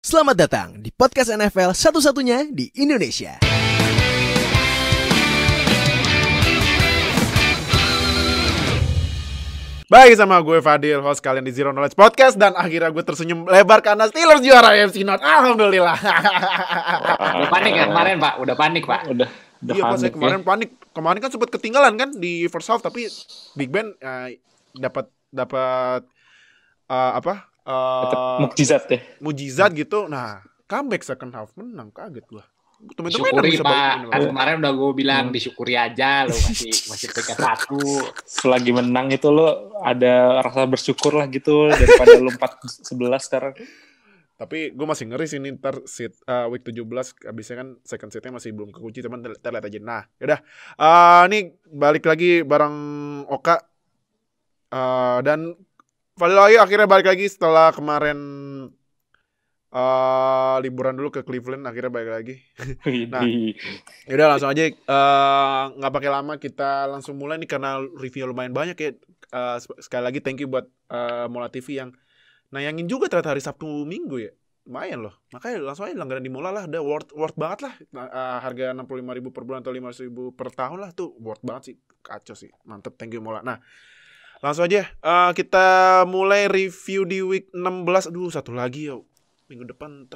Selamat datang di podcast NFL satu-satunya di Indonesia. Baik, sama gue Fadil, host kalian di Zero Knowledge Podcast. Dan akhirnya gue tersenyum lebar karena Steelers juara AFC North. Alhamdulillah. Udah panik ya kemarin, Pak? Udah panik, Pak? Udah Iya, pas saya kemarin panik. Kemarin kan sempat ketinggalan kan di first half, tapi Big Ben dapat mukjizat deh. mujizat gitu. Nah, comeback second half menang, kaget gue. Syukuri, Pak. Kan kemarin udah gue bilang disyukuri aja lo masih peringkat 1. Selagi menang itu lo ada rasa bersyukur lah gitu daripada lo 4-11 sekarang. Tapi gue masih ngeri sih ini ntar seat week 17 abisnya kan second seatnya masih belum kekunci, teman lihat aja. Nah, yaudah. Ini balik lagi bareng Oka dan Fadil lagi akhirnya balik lagi setelah kemarin liburan dulu ke Cleveland, akhirnya balik lagi. Nah, yaudah langsung aja, nggak pakai lama kita langsung mulai nih karena review lumayan banyak ya. Sekali lagi thank you buat Mola TV yang nayangin juga ternyata hari Sabtu Minggu ya. Lumayan loh. Makanya langsung aja langganan di Mola lah, udah worth banget lah. Harga 65.000 per bulan atau 5.000 per tahun lah tuh worth banget sih. Kacau sih. Mantep, thank you Mola. Nah, langsung aja kita mulai review di week 16. Aduh, satu lagi ya. Minggu depan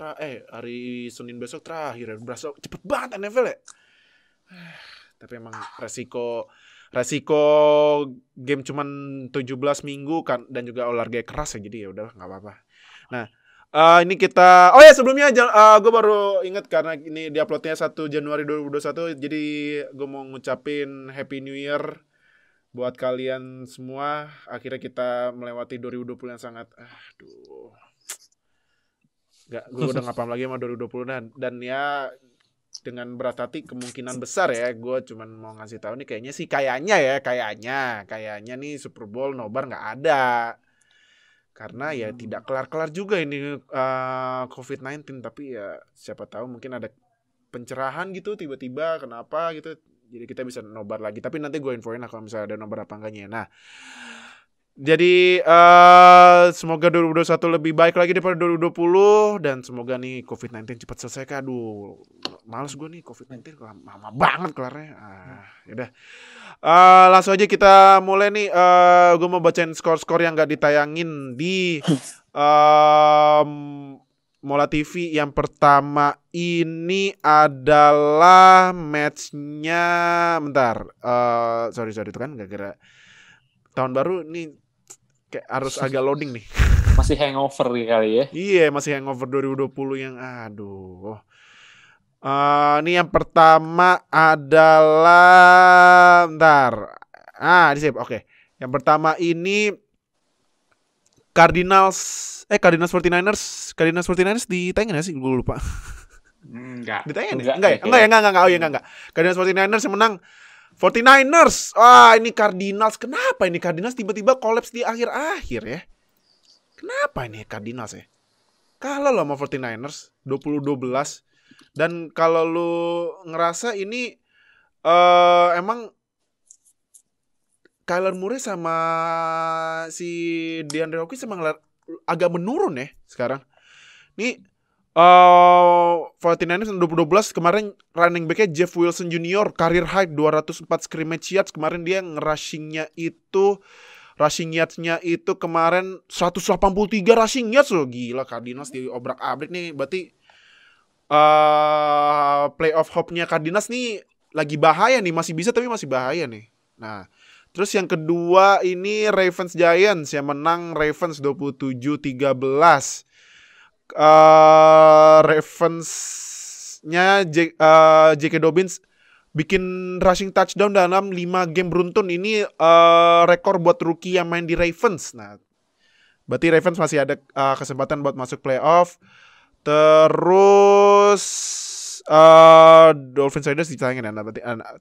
hari Senin besok terakhir. Berasa cepet banget NFL ya. Tapi emang resiko game cuman 17 minggu kan, dan juga olahraga keras ya, jadi ya udah nggak apa-apa. Nah, ini kita sebelumnya gue baru ingat karena ini diuploadnya 1 Januari 2021, jadi gue mau ngucapin Happy New Year buat kalian semua. Akhirnya kita melewati 2020 yang sangat gue udah nggak paham lagi sama 2020 dan ya dengan berat hati kemungkinan besar ya, gue cuman mau ngasih tahu nih kayaknya nih Super Bowl nobar nggak ada karena ya tidak kelar-kelar juga ini COVID-19. Tapi ya siapa tahu mungkin ada pencerahan gitu tiba-tiba kenapa gitu, jadi kita bisa nobar lagi. Tapi nanti gue infoin lah kalau misalnya ada nobar apa enggaknya. Nah, jadi semoga 2021 lebih baik lagi daripada 2020 dan semoga nih COVID-19 cepat selesai. Aduh, males gue nih COVID-19 lama banget kelarnya. Yaudah. Langsung aja kita mulai nih. Gue mau bacain skor-skor yang gak ditayangin di Mola TV. Yang pertama ini adalah matchnya, bentar. Sorry itu kan gara-gara tahun baru nih kayak harus agak loading nih. Masih hangover kali ya. Iya, masih hangover 2020 yang aduh. Ini yang pertama adalah bentar. Di save. Oke. Yang pertama ini Cardinals 49ers ditayangin gak sih? Gue lupa. Enggak. Ditayangin ya? Enggak. Cardinals 49ers yang menang 49ers. Ini Cardinals. Kenapa ini Cardinals tiba-tiba kolaps di akhir-akhir ya? Kenapa ini Cardinals ya? Kalau lo sama 49ers 20-12. Dan kalau lo ngerasa ini emang Kyler Murray sama si DeAndre Hopkins emang agak menurun ya sekarang. Nih 49ers 2012 kemarin running backnya Jeff Wilson Jr. career high 204 scrimmage yards. Kemarin dia rushing yards-nya itu kemarin 183 rushing yards loh. Gila, Cardinals di obrak-abrik nih. Berarti playoff hope-nya Cardinals nih lagi bahaya nih. Masih bisa tapi masih bahaya nih. Nah, terus yang kedua ini Ravens Giants yang menang Ravens 27-13. Ravens-nya J.K. Dobbins bikin rushing touchdown dalam 5 game beruntun. Ini rekor buat rookie yang main di Ravens. Nah, berarti Ravens masih ada kesempatan buat masuk playoff. Terus Dolphins Raiders ditayangin ya.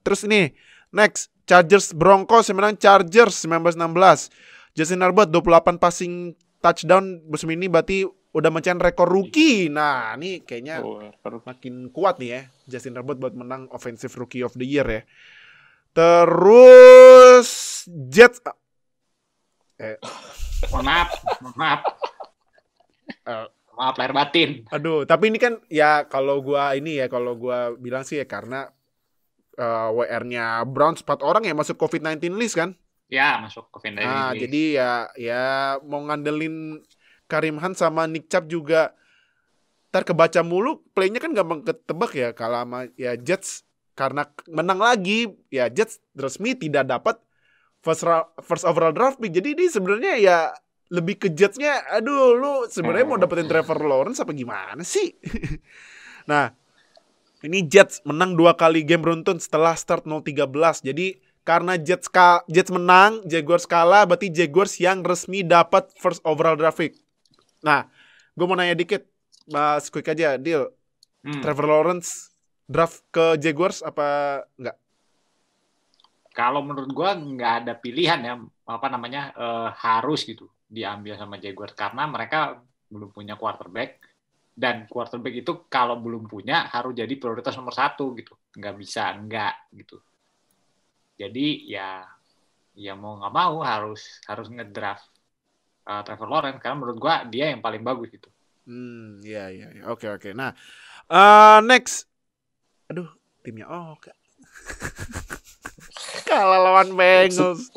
Terus ini next Chargers Broncos yang menang Chargers 19-16. Justin Herbert 28 passing touchdown musim ini, berarti udah mencapai rekor rookie. Nah, ini kayaknya makin kuat nih ya Justin Herbert buat menang Offensive Rookie of the Year ya. Terus Jets Mohon maaf. Maaf lahir batin. Aduh, tapi ini kan ya kalau gua bilang sih ya karena WR-nya Browns 4 orang ya masuk COVID-19 list kan? Ya, masuk COVID-19 list. Jadi ya mau ngandelin Kareem Hunt sama Nick Chubb juga ntar kebaca mulu, play-nya kan gampang ketebak ya. Kalau sama ya Jets karena menang lagi, ya Jets resmi tidak dapat first overall draft pick. Jadi ini sebenarnya ya lebih ke Jets-nya, aduh lu sebenarnya mau dapetin Trevor Lawrence apa gimana sih? Nah, ini Jets menang 2 kali game beruntun setelah start 0-13. Jadi karena Jets menang, Jaguars kalah, berarti Jaguars yang resmi dapat first overall draft pick. Nah, gue mau nanya dikit, Mas quick aja, Deal. Trevor Lawrence draft ke Jaguars apa enggak? Kalau menurut gue nggak ada pilihan ya, harus gitu diambil sama Jaguars karena mereka belum punya quarterback, dan quarterback itu kalau belum punya harus jadi prioritas nomor 1 gitu, nggak bisa enggak gitu. Jadi ya mau nggak mau harus ngedraft Trevor Lawrence karena menurut gua dia yang paling bagus gitu. Iya. Oke. Nah, next. Aduh, timnya oke. Kalah lawan Bengals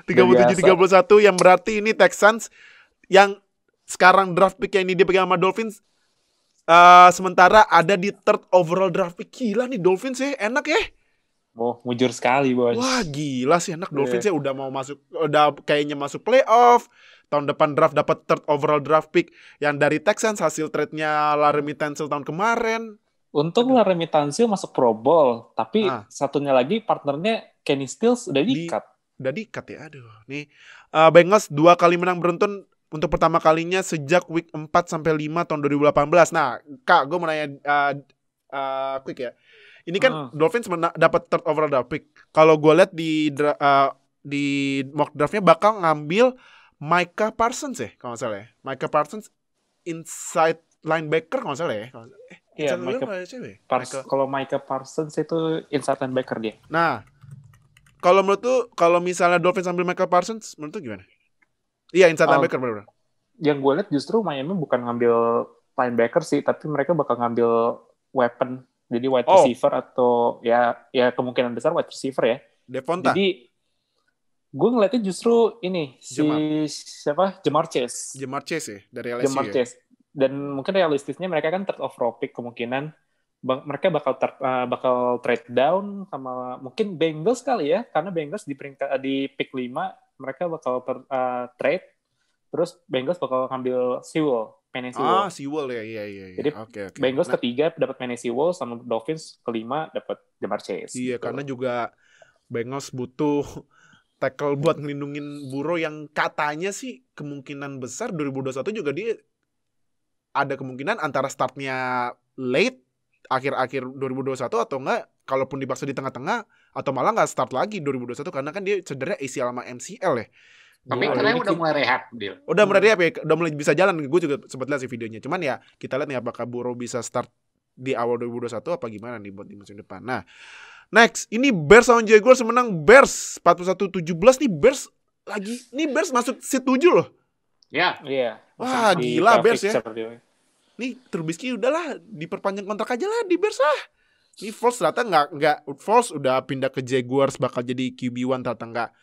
37-31, yang berarti ini Texans yang sekarang draft pick yang ini dia pegang sama Dolphins, sementara ada di third overall draft pick. Gila nih Dolphins ya, enak ya. Oh, mujur sekali bos. Wah gila sih enak Dolphins ya, udah kayaknya masuk playoff. Tahun depan draft dapat third overall draft pick yang dari Texans hasil trade-nya Laramie Tunsil tahun kemarin. Untung Laramie Tunsil masuk Pro Bowl, tapi satunya lagi partnernya Kenny Stills udah di-cut. Udah di-cut ya, aduh. Nih, Bengals 2 kali menang beruntun untuk pertama kalinya sejak week 4 sampai 5 tahun 2018. Nah, Kak, gue mau nanya quick ya. Ini kan Dolphins dapat third overall draft pick. Kalau gue lihat di mock draftnya bakal ngambil Micah Parsons ya, kalau nggak salah ya. Micah Parsons inside linebacker kalau nggak salah ya. Iya, kalau Micah Parsons itu inside linebacker dia. Nah, kalau menurut tuh, kalau misalnya Dolphins ambil Micah Parsons, menurut tuh gimana? Iya, inside linebacker benar-benar. Yang gue lihat justru Miami bukan ngambil linebacker sih, tapi mereka bakal ngambil weapon. Jadi wide receiver atau ya kemungkinan besar wide receiver ya. Devonta. Jadi gue ngeliatnya justru ini Ja'Marr Chase. Ja'Marr Chase ya dari LSU. Ja'Marr Chase. Dan mungkin realistisnya mereka kan third overall pick, kemungkinan mereka bakal trade down sama mungkin Bengals kali ya, karena Bengals di pick 5 mereka bakal trade, terus Bengals bakal ngambil Penny Sewell. Sewell ya, iya. Jadi Bengals ketiga dapat Penny Sewell, sama Dolphins kelima dapat Ja'Marr Chase. Iya, gitu. Karena juga Bengals butuh tackle buat ngelindungin Burrow yang katanya sih kemungkinan besar 2021 juga dia ada kemungkinan antara startnya late akhir-akhir 2021 atau enggak kalaupun dipaksa di tengah-tengah atau malah nggak start lagi 2021 karena kan dia cedera ACL sama MCL ya. Tapi katanya udah mulai rehab, Dil. Udah mulai rehab ya, udah mulai bisa jalan. Gue juga sempat lihat sih videonya. Cuman ya kita lihat nih apakah Burrow bisa start di awal 2021 apa gimana nih buat di musim depan. Nah, next, ini Bears lawan Jaguars menang Bears 41-17 nih Bears masuk seat 7 loh. Iya. Wah, gila Bears ya. Nih Trubisky udahlah diperpanjang kontrak aja lah di Bears lah. Nih Foles ternyata nggak Foles udah pindah ke Jaguars bakal jadi QB1 ternyata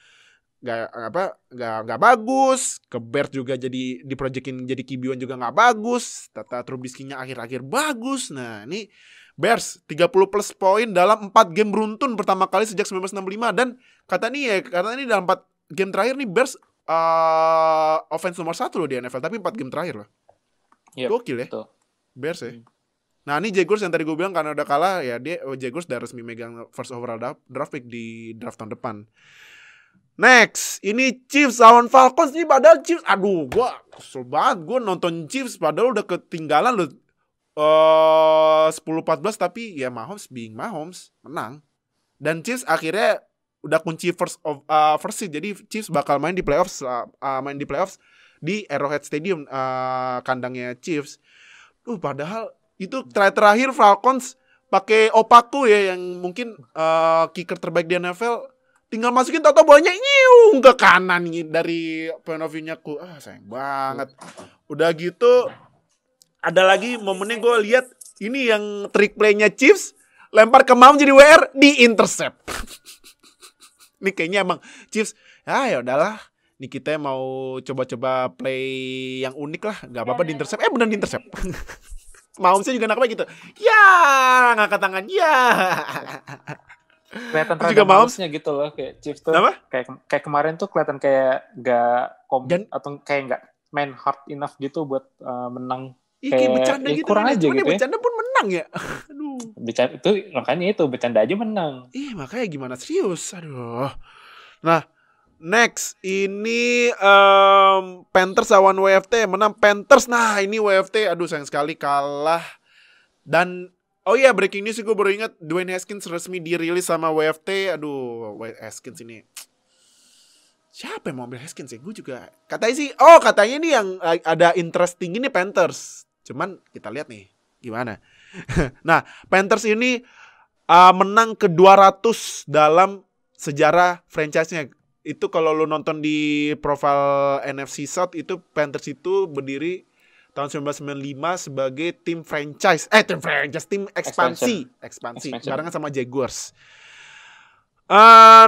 nggak bagus. Ke Bears juga jadi diprojekin jadi QB1 juga nggak bagus. Ternyata Trubisky-nya akhir-akhir bagus. Nah, ini Bears 30 plus poin dalam 4 game beruntun pertama kali sejak 1965 dan kata ini dalam 4 game terakhir nih Bears offense nomor 1 loh di NFL tapi 4 game terakhir loh. Yep, gokil ya. Betul. Bears ya. Nah, ini Jaguars yang tadi gue bilang karena udah kalah ya Jaguars udah resmi megang first overall draft pick di draft tahun depan. Next, ini Chiefs lawan Falcons nih padahal Chiefs gue kesel banget gue nonton Chiefs padahal udah ketinggalan loh 10-14 tapi ya Mahomes menang. Dan Chiefs akhirnya udah kunci first seed. Jadi Chiefs bakal main di playoffs di Arrowhead Stadium kandangnya Chiefs. Padahal itu terakhir Falcons pakai Opaku ya yang mungkin kicker terbaik di NFL. Tinggal masukin tato bolanya nyiung ke kanan dari point of view-nya sayang banget. Udah gitu ada lagi momennya gue lihat ini yang trick play-nya Chiefs lempar ke Mahomes jadi WR di intercept. Ini kayaknya emang Chiefs ya udahlah. Nih kita mau coba-coba play yang unik lah. Gak apa-apa di intercept. Bener di intercept. Mahomesnya juga nakal gitu. Ya, ngangkat tangan. Ya. Kelihatan rada malesnya gitu loh, kayak Chiefs tuh. Apa? Kayak kemarin tuh kelihatan kayak atau kayak nggak main hard enough gitu buat menang. Kayak bercanda gitu. Kurang aja gitu. Bercanda pun menang ya. Aduh. Bercanda itu makanya itu bercanda aja menang. Makanya gimana serius. Aduh. Nah, next ini Panthers lawan WFT, menang Panthers. Nah, ini WFT aduh sayang sekali kalah. Dan breaking news gue baru ingat Dwayne Haskins resmi dirilis sama WFT. Aduh, Haskins ini. Siapa yang mau ambil Haskins ya? Gue juga katanya sih, katanya ini yang ada interest tinggi nih Panthers. Cuman kita lihat nih gimana. Nah, Panthers ini menang ke-200 dalam sejarah franchise-nya. Itu kalau lu nonton di profil NFC South itu Panthers itu berdiri tahun 1995 sebagai tim ekspansi barengan sama Jaguars.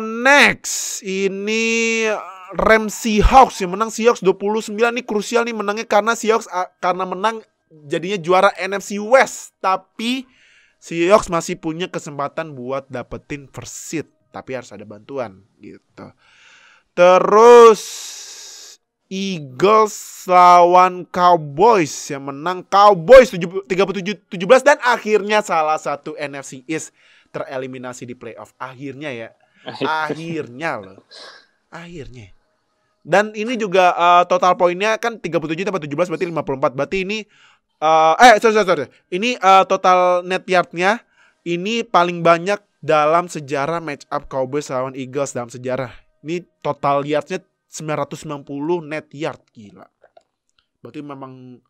Next ini Rams Seahawks yang menang. Seahawks 29 nih krusial nih menangnya karena Seahawks karena menang jadinya juara NFC West, tapi Seahawks masih punya kesempatan buat dapetin first seed, tapi harus ada bantuan gitu. Terus Eagles lawan Cowboys yang menang Cowboys 37-17 dan akhirnya salah satu NFC East tereliminasi di playoff. Akhirnya ya. Akhirnya. Dan ini juga total poinnya kan 37 tambah 17 berarti 54. Berarti ini sorry. Ini total net yardnya ini paling banyak dalam sejarah match up Cowboys lawan Eagles dalam sejarah. Ini total yardsnya 990 net yard, gila. Berarti memang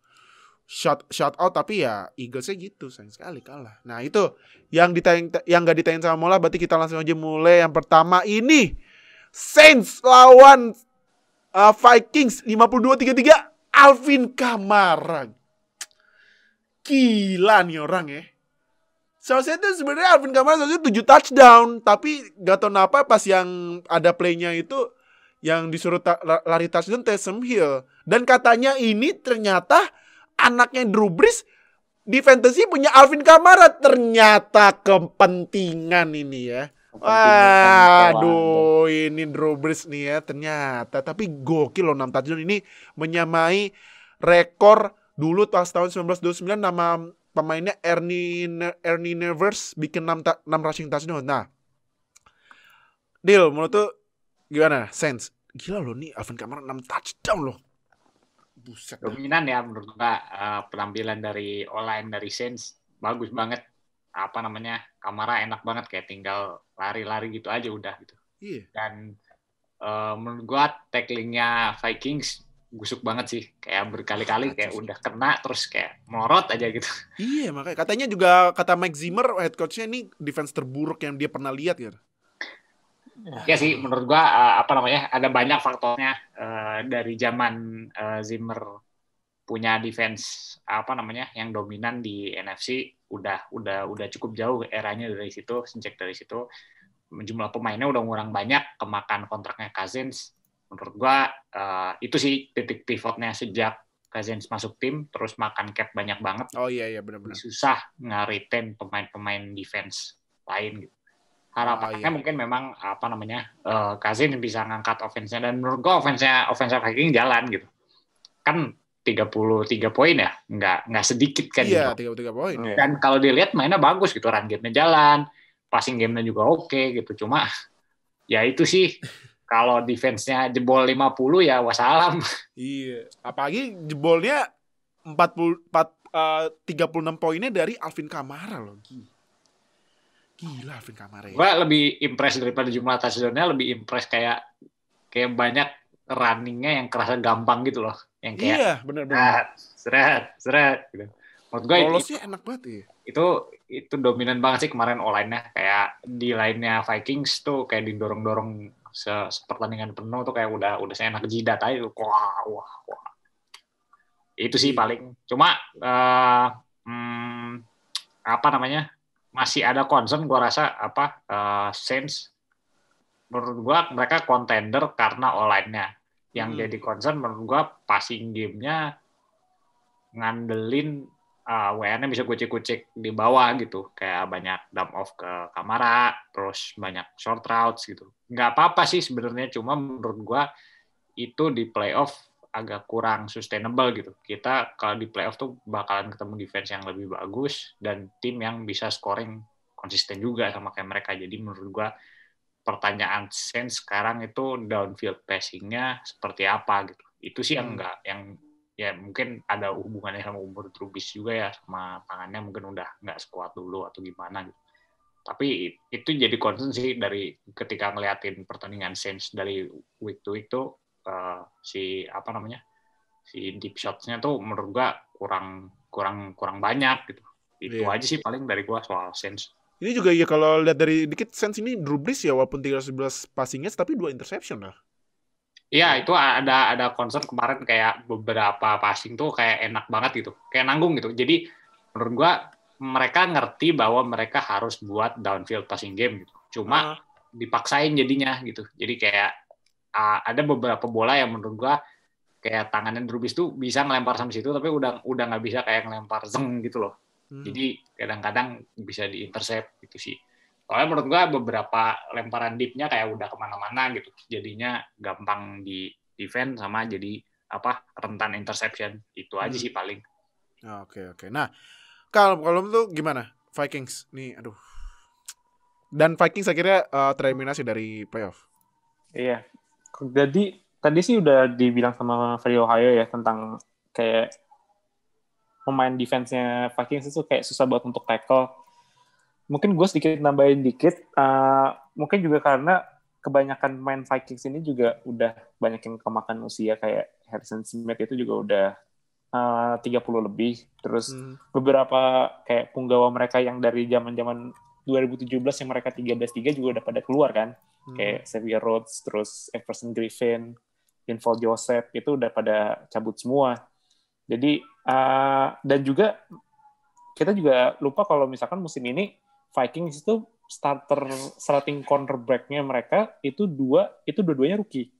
shot out, tapi ya Eaglesnya gitu, sayang sekali kalah. Nah itu yang nggak ditayang sama Mola, berarti kita langsung aja mulai. Yang pertama ini Saints lawan Vikings 52-33, Alvin Kamara. Gila nih orang ya. Seharusnya itu sebenarnya Alvin Kamara seharusnya 7 touchdown, tapi gak tau kenapa pas yang ada playnya itu yang disuruh lari touchdown Taysom Hill. Dan katanya ini ternyata anaknya Drew Brees di fantasy punya Alvin Kamara. Ternyata kepentingan ini ya. Waduh, ini Drew Brees nih ya ternyata. Tapi gokil loh 6 touchdown ini menyamai rekor dulu tahun 1929 nama pemainnya Ernie Nevers bikin 6 rushing touchdown. Nah, Dil, menurut tuh gimana? Saints. Gila loh nih Alvin Kamara 6 touchdown loh. Buset. Dominan ya menurut gua penampilan dari online dari Saints bagus banget. Kamara enak banget kayak tinggal lari-lari gitu aja udah gitu. Iya. Dan menurut gua tacklingnya Vikings busuk banget sih, kayak berkali-kali kayak udah kena terus kayak melorot aja gitu. Iya, makanya katanya juga kata Mike Zimmer head coach-nya ini defense terburuk yang dia pernah lihat ya. Ya sih menurut gua ada banyak faktornya dari zaman Zimmer punya defense yang dominan di NFC udah cukup jauh eranya dari situ, sejak dari situ jumlah pemainnya udah ngurang banyak, kemakan kontraknya Cousins. Menurut gua itu sih titik pivotnya sejak Cousins masuk tim, terus makan cap banyak banget. Oh iya benar-benar. Susah nge-retain pemain-pemain defense lain gitu. Harapannya mungkin memang Cousins bisa ngangkat offense-nya, dan menurut gua offense Vikings jalan gitu. Kan 33 poin ya, nggak sedikit kan. Iya, 33 poin. Dan kalau dilihat mainnya bagus gitu, run game-nya jalan, passing game-nya juga oke gitu. Cuma ya itu sih kalau defense-nya jebol 50 ya wassalam. Iya, apalagi jebolnya 36 poinnya dari Alvin Kamara loh. Gila Alvin Kamara ya. Gue lebih impress daripada jumlah touchdown-nya, lebih impress kayak banyak running-nya yang kerasa gampang gitu loh. Yang kayak iya, benar-benar. Seret gitu. Menurut gue lolosnya enak banget ya. Itu dominan banget sih kemarin online-nya. Kayak di line-nya Vikings tuh kayak didorong-dorong sepertandingan penuh tuh kayak udah saya enak jidat aja tuh. Wah. Itu sih paling. Cuma apa namanya? Masih ada concern gue rasa Saints. Menurut gue mereka contender karena online-nya. Yang jadi concern menurut gue passing game-nya ngandelin WN-nya bisa kucik-kucik di bawah gitu. Kayak banyak dump off ke Kamara, terus banyak short routes gitu. Nggak apa-apa sih sebenarnya, cuma menurut gue itu di playoff agak kurang sustainable gitu. Kita kalau di playoff tuh bakalan ketemu defense yang lebih bagus dan tim yang bisa scoring konsisten juga sama kayak mereka. Jadi menurut gue pertanyaan Saints sekarang itu downfield passing-nya seperti apa gitu. Itu sih yang enggak, yang ya mungkin ada hubungannya sama umur Trubis juga ya, sama tangannya mungkin udah nggak sekuat dulu atau gimana gitu. Tapi itu jadi concern sih dari ketika ngeliatin pertandingan Saints dari week to week tuh si deep shots-nya tuh menurut gua kurang banyak gitu. Itu aja sih paling dari gua soal Saints. Ini juga ya kalau lihat dari dikit Saints ini Drew Brees ya walaupun 311 passing yards tapi 2 interception lah. Iya, itu ada concern kemarin kayak beberapa passing tuh kayak enak banget gitu. Kayak nanggung gitu. Jadi menurut gua mereka ngerti bahwa mereka harus buat downfield passing game gitu. Cuma dipaksain jadinya gitu. Jadi kayak ada beberapa bola yang menurut gua kayak tangannya Drew Brees tuh bisa ngelempar sampai situ tapi udah nggak bisa kayak ngelempar zeng gitu loh. Jadi kadang-kadang bisa diintercept gitu sih. Soalnya menurut gua beberapa lemparan deep-nya kayak udah kemana-mana gitu. Jadinya gampang di defend sama jadi rentan interception. Itu aja sih paling. Oke. Nah, kalau itu gimana? Vikings nih, aduh. Dan Vikings akhirnya tereliminasi dari playoff. Iya. Jadi tadi sih udah dibilang sama Freddie Ohio ya tentang kayak pemain defense-nya Vikings itu kayak susah banget untuk tackle. Mungkin gue sedikit nambahin dikit. Mungkin juga karena kebanyakan main Vikings ini juga udah banyak yang kemakan usia, kayak Harrison Smith itu juga udah 30 lebih. Terus beberapa kayak punggawa mereka yang dari zaman-zaman 2017 yang mereka 13-3 juga udah pada keluar kan. Kayak Xavier Rhodes, terus Everson Griffin, Linval Joseph, itu udah pada cabut semua. Jadi, dan juga kita juga lupa kalau misalkan musim ini Vikings itu starting cornerback-nya mereka itu dua-duanya rookie.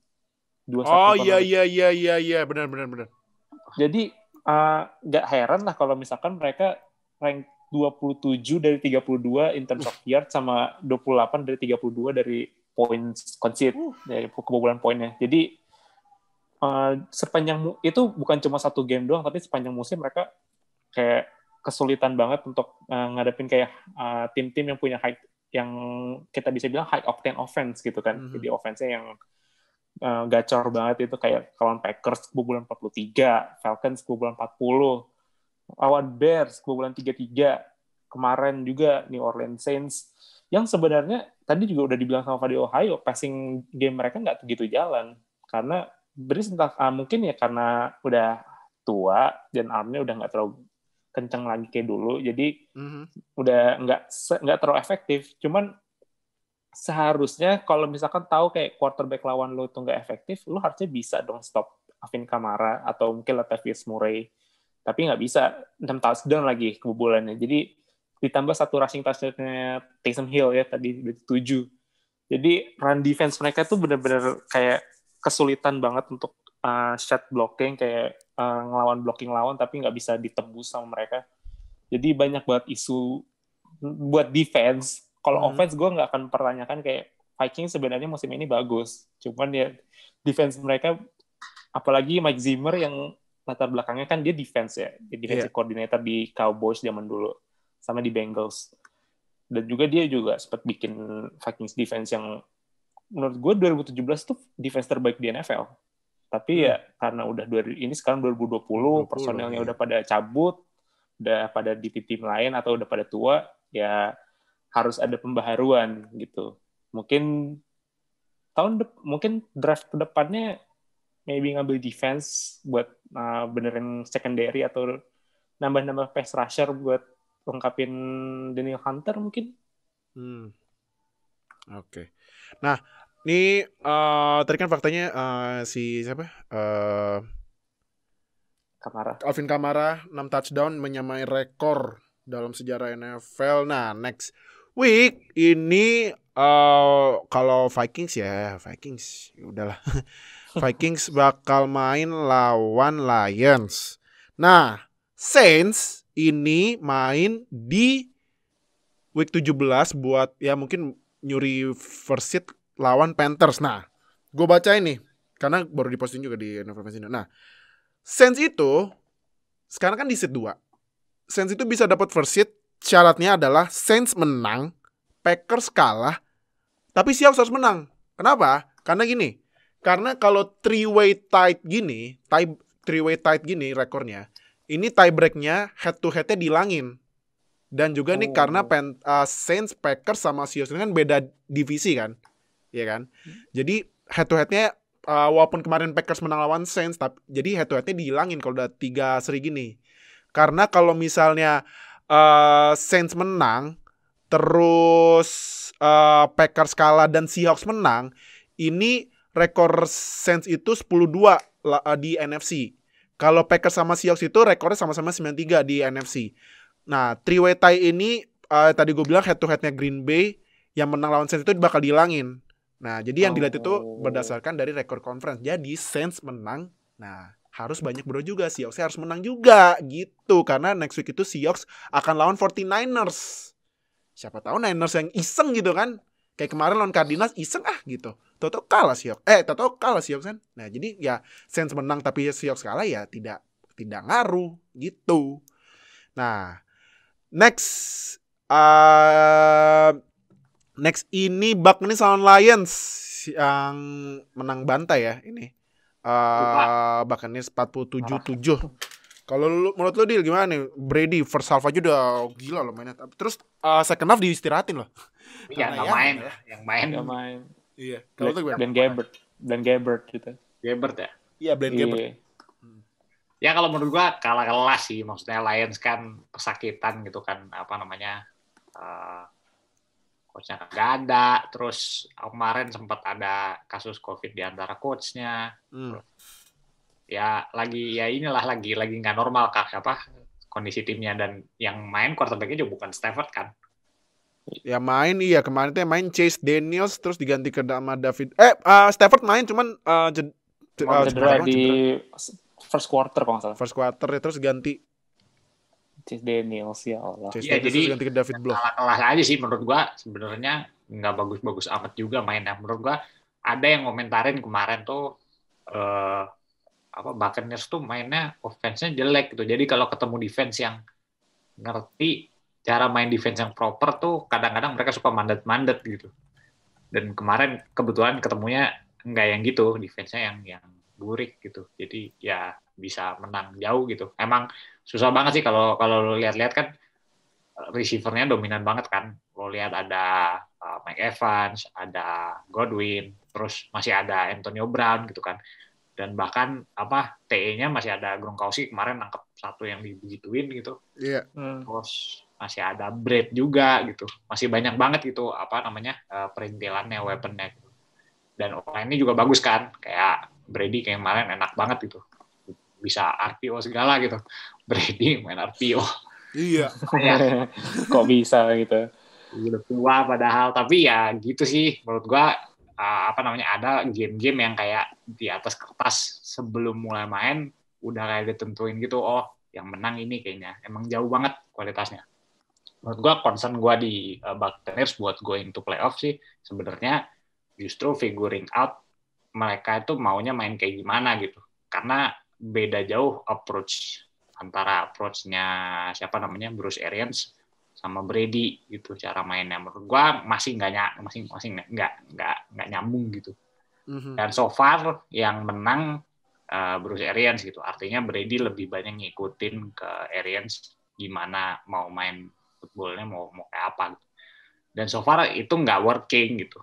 Iya, benar. Jadi nggak heran lah kalau misalkan mereka rank 27 dari 32 in terms of yards sama 28 dari 32 dari points concede, dari kebobolan poinnya. Jadi sepanjang itu bukan cuma satu game doang, tapi sepanjang musim mereka kayak kesulitan banget untuk ngadepin kayak tim-tim yang punya yang kita bisa bilang high octane offense gitu kan. Jadi offense-nya yang gacor banget, itu kayak lawan Packers kebobolan 43, Falcons kebobolan 40, lawan Bears kebobolan 33, kemarin juga New Orleans Saints yang sebenarnya tadi juga udah dibilang sama Fadi Ohio, passing game mereka nggak begitu jalan karena Brees mungkin ya karena udah tua dan armnya udah nggak terlalu kencang lagi kayak dulu, jadi udah nggak terlalu efektif. Cuman seharusnya kalau misalkan tahu kayak quarterback lawan lo tuh nggak efektif, lo harusnya bisa dong stop Alvin Kamara atau mungkin Latavius Murray. Tapi nggak bisa, 6 touchdown lagi kebobolannya. Jadi ditambah satu rushing touchdown-nya Taysom Hill ya tadi 7. Jadi run defense mereka tuh benar-benar kayak kesulitan banget untuk shot blocking, kayak ngelawan blocking lawan tapi nggak bisa ditembus sama mereka. Jadi banyak banget isu buat defense. Kalau offense gue nggak akan pertanyakan, kayak Vikings sebenarnya musim ini bagus. Cuman ya defense mereka, apalagi Mike Zimmer yang latar belakangnya kan dia defense ya. Dia defensive coordinator di Cowboys zaman dulu. Sama di Bengals. Dan juga dia juga sempat bikin Vikings defense yang menurut gue 2017 tuh defense terbaik di NFL. Tapi ya karena udah ini sekarang 2020 personelnya udah pada cabut, udah pada di tim lain atau udah pada tua, ya harus ada pembaharuan gitu. Mungkin mungkin draft kedepannya maybe ngambil defense buat benerin secondary atau nambah-nambah pass rusher buat lengkapin Daniel Hunter mungkin. Oke. Nah, ini tadi kan faktanya si siapa? Alvin Kamara 6 touchdown menyamai rekor dalam sejarah NFL. Nah, next week ini kalau Vikings ya udahlah. Vikings bakal main lawan Lions. Nah, Saints ini main di week 17 buat ya mungkin nyuri first seed lawan Panthers. Nah, gue baca ini karena baru diposting juga di NFL Fans Indo. Nah, Saints itu sekarang kan di seed 2. Saints itu bisa dapat first seed, syaratnya adalah Saints menang, Packers kalah, tapi Seahawks harus menang. Kenapa? Karena gini. Karena kalau three-way tied gini rekornya, ini tie breaknya head to head-nya dihilangin. Dan juga nih karena Saints, Packers sama Seahawks ini kan beda divisi kan, ya kan. Jadi head to head-nya walaupun kemarin Packers menang lawan Saints, tapi jadi head to head-nya dihilangin kalau udah 3 seri gini. Karena kalau misalnya Saints menang, terus Packers kalah dan Seahawks menang, ini rekor Saints itu 10-2 di NFC. Kalau Packers sama Seahawks itu rekornya sama-sama 9-3 di NFC. Nah, three-way tie ini tadi gue bilang head-to-headnya Green Bay yang menang lawan Saints itu bakal dihilangin. Nah, jadi yang dilihat itu berdasarkan dari rekor conference. Jadi Saints menang, nah harus banyak bro juga. Seahawks harus menang juga gitu. Karena next week itu Seahawks akan lawan 49ers. Siapa tahu Niners yang iseng gitu kan. Kayak kemarin lawan Cardinals iseng gitu. Toto kalah Seahawks kan. Nah, jadi ya Saints menang tapi Seahawks kalah ya tidak ngaruh gitu. Nah, next ini Buccaneers lawan Lions yang menang bantai ya ini. Buccaneers 47-7. Kalau menurut lo Dil gimana nih? Brady first half aja udah gila loh mainnya. Terus second half diistirahatin loh. Iya, yang main. Iya. Dan Gabbert gitu. Gabbert ya? Iya, Blaine Gabbert. Ya kalau menurut gua kalah kelas sih. Maksudnya Lions kan kesakitan gitu kan, coachnya nggak ada. Terus kemarin sempat ada kasus COVID di antara coachnya. Ya lagi nggak normal kondisi timnya, dan yang main quarterback-nya juga bukan Stafford kan. Ya main kemarin tuh main Chase Daniels terus diganti ke sama David. Stafford main cuman cedera di first quarter kalau nggak salah. First quarter ya, terus ganti Chase Daniels ya Allah. Iya, jadi ganti ke David Bloch. Kalah aja sih menurut gua, sebenarnya nggak bagus-bagus amat juga mainnya. Menurut gua ada yang komentarin kemarin tuh Buccaneers tuh mainnya offense-nya jelek gitu. Jadi kalau ketemu defense yang ngerti cara main defense yang proper tuh kadang-kadang mereka suka mandet-mandet gitu. Dan kemarin kebetulan ketemunya enggak yang gitu, defense-nya yang burik gitu. Jadi ya bisa menang jauh gitu. Emang susah banget sih kalau lo lihat-lihat kan receiver-nya dominan banget kan. Lo lihat ada Mike Evans, ada Godwin, terus masih ada Antonio Brown gitu kan. Dan bahkan TE-nya masih ada Gronkowski kemarin nangkep satu yang dibegituin gitu. Iya. Terus masih ada Brett juga gitu. Masih banyak banget gitu perintilannya, weapon-nya gitu. Dan online-nya juga bagus kan. Kayak Brady kayak kemarin enak banget gitu. Bisa RPO segala gitu. Brady main RPO. Iya. Kok bisa gitu. Udah tua padahal, tapi ya gitu sih menurut gua. Ada game-game yang kayak di atas kertas sebelum mulai main udah kayak ditentuin gitu, yang menang ini kayaknya emang jauh banget kualitasnya. Menurut gua concern gua di Buccaneers buat going to playoff sih sebenarnya justru figuring out mereka itu maunya main kayak gimana gitu, karena beda jauh antara approach-nya Bruce Arians sama Brady gitu cara mainnya. Menurut gua masih nggak nyambung gitu. Dan so far yang menang Bruce Arians gitu. Artinya Brady lebih banyak ngikutin ke Arians gimana mau main footballnya, mau kayak apa gitu. Dan so far itu nggak working gitu.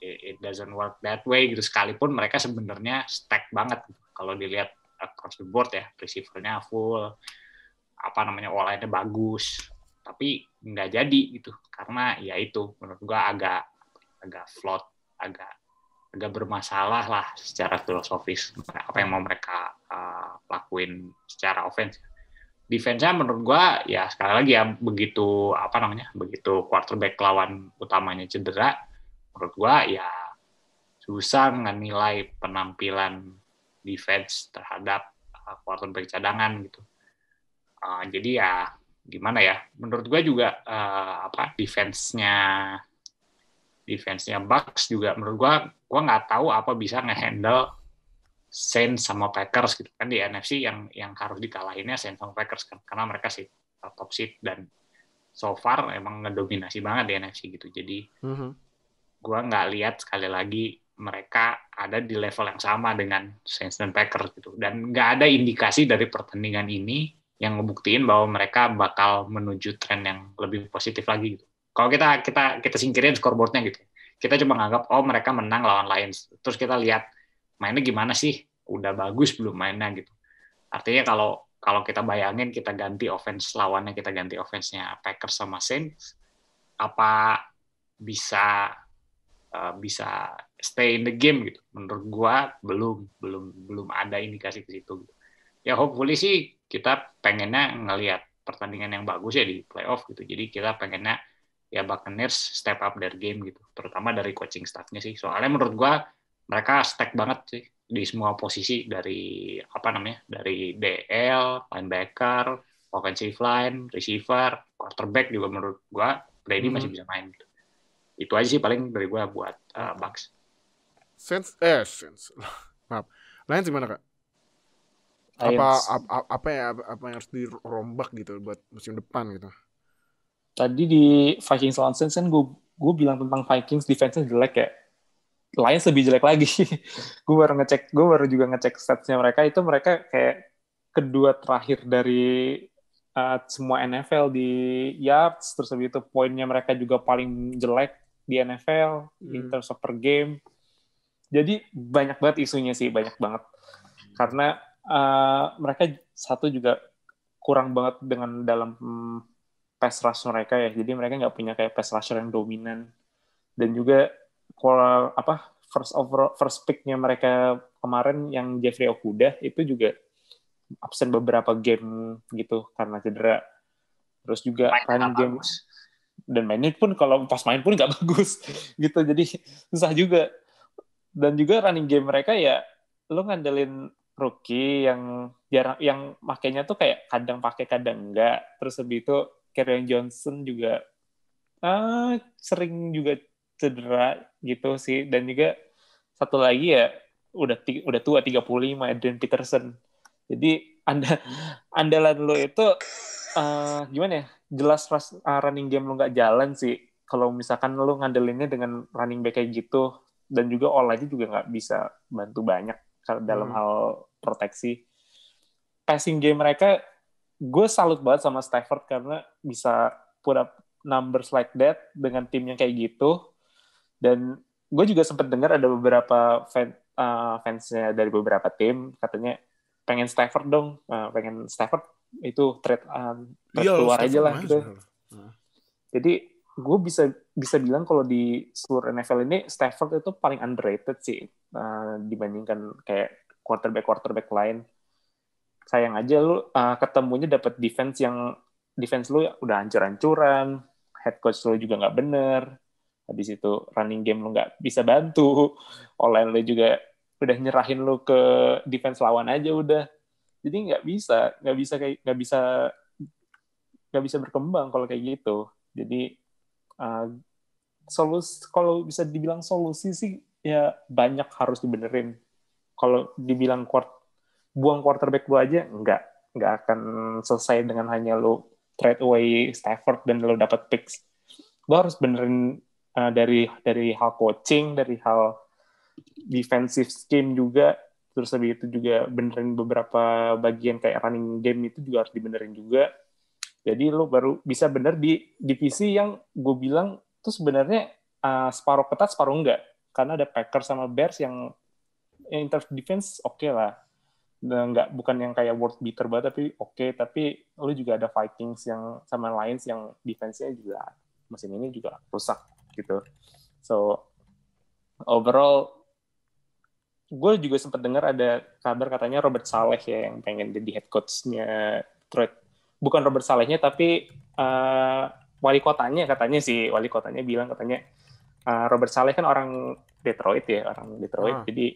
It doesn't work that way gitu. Sekalipun mereka sebenarnya stack banget gitu. Kalau dilihat across the board ya, receiver-nya full, all-line-nya bagus. Tapi nggak jadi gitu, karena ya itu menurut gua agak float, agak agak bermasalah lah secara filosofis apa yang mau mereka lakuin secara offense. Defense-nya menurut gua ya sekali lagi ya begitu quarterback lawan utamanya cedera, menurut gua ya susah menilai penampilan defense terhadap quarterback cadangan gitu. Jadi ya gimana ya? Menurut gue juga defense-nya Bucks juga menurut gue nggak tahu apa bisa ngehandle Saints sama Packers gitu kan di NFC yang harus dikalahinnya Saints sama Packers kan karena mereka sih top seed dan so far emang ngedominasi banget di NFC gitu. Jadi gue nggak lihat sekali lagi mereka ada di level yang sama dengan Saints dan Packers gitu. Dan nggak ada indikasi dari pertandingan ini yang ngebuktiin bahwa mereka bakal menuju tren yang lebih positif lagi gitu. Kalau kita singkirin scoreboardnya gitu. Kita cuma nganggap mereka menang lawan Lions. Terus kita lihat mainnya gimana sih? Udah bagus belum mainnya gitu. Artinya kalau kita bayangin kita ganti offense lawannya, kita ganti offense-nya Packers sama Saints, apa bisa stay in the game gitu. Menurut gua belum ada indikasi ke situ gitu. Ya hopefully sih kita pengennya ngelihat pertandingan yang bagus ya di playoff gitu. Jadi kita pengennya ya Buccaneers step up their game gitu, terutama dari coaching staff-nya sih. Soalnya menurut gua mereka stack banget sih di semua posisi dari dari DL, linebacker, offensive line, receiver, quarterback juga menurut gua Brady masih bisa main gitu. Itu aja sih paling dari gue buat Bucks. Saints. Maaf. Lions gimana Kak? Apa yang harus dirombak gitu buat musim depan gitu? Tadi di Vikings lawan Saints kan gue bilang tentang Vikings defense-nya jelek ya. Lions lebih jelek lagi. gue baru juga ngecek stats-nya mereka, itu mereka kayak kedua terakhir dari semua NFL di yards, terus habis itu poinnya mereka juga paling jelek di NFL in terms of per game. Jadi banyak banget isunya sih, banyak banget. Karena mereka satu juga kurang banget dengan dalam pass rush mereka ya. Jadi mereka nggak punya kayak pass rusher yang dominan. Dan juga first pick-nya mereka kemarin yang Jeffrey Okudah itu juga absen beberapa game gitu karena cedera. Terus juga running game dan mainnya pun kalau pas main pun nggak bagus gitu, jadi susah juga. Dan juga running game mereka ya lo ngandelin rookie yang jarang, yang makainya tuh kayak kadang pakai kadang enggak. Terus lebih itu Kerryon Johnson juga sering juga cedera gitu sih. Dan juga satu lagi ya udah tua 35, Adrian Peterson. Jadi andalan lo itu gimana ya, jelas running game lo nggak jalan sih kalau misalkan lo ngandelinnya dengan running back kayak gitu. Dan juga online juga nggak bisa bantu banyak dalam hal proteksi. Passing game mereka, gue salut banget sama Stafford karena bisa put up numbers like that dengan tim yang kayak gitu. Dan gue juga sempat dengar ada beberapa fansnya dari beberapa tim katanya pengen Stafford dong, pengen Stafford itu trade keluar aja lah gitu. Jadi gue bisa bilang kalau di seluruh NFL ini Stafford itu paling underrated sih dibandingkan kayak quarterback lain. Sayang aja lu ketemunya dapat defense lu udah hancur-hancuran, head coach lu juga nggak bener, habis itu running game lu nggak bisa bantu, online lu juga udah nyerahin lu ke defense lawan aja udah. Jadi nggak bisa berkembang kalau kayak gitu. Jadi kalau bisa dibilang solusi sih ya banyak harus dibenerin. Kalau dibilang buang quarterback lu aja nggak akan selesai dengan hanya lu trade away Stafford dan lu dapat picks. Lu harus benerin dari hal coaching, dari hal defensive scheme juga. Terus habis itu juga benerin beberapa bagian kayak running game itu juga harus dibenerin juga. Jadi lo baru bisa bener di divisi yang gue bilang tuh sebenarnya separuh ketat, separuh enggak. Karena ada Packers sama Bears yang in terms defense oke lah. Bukan yang kayak world beater banget, tapi oke. Tapi lo juga ada Vikings yang sama Lions yang defense-nya juga musim ini juga rusak gitu. So overall gue juga sempat dengar ada kabar katanya Robert Saleh ya yang pengen jadi head coach-nya Detroit. Bukan Robert Salehnya tapi wali kotanya bilang katanya Robert Saleh kan orang Detroit. Jadi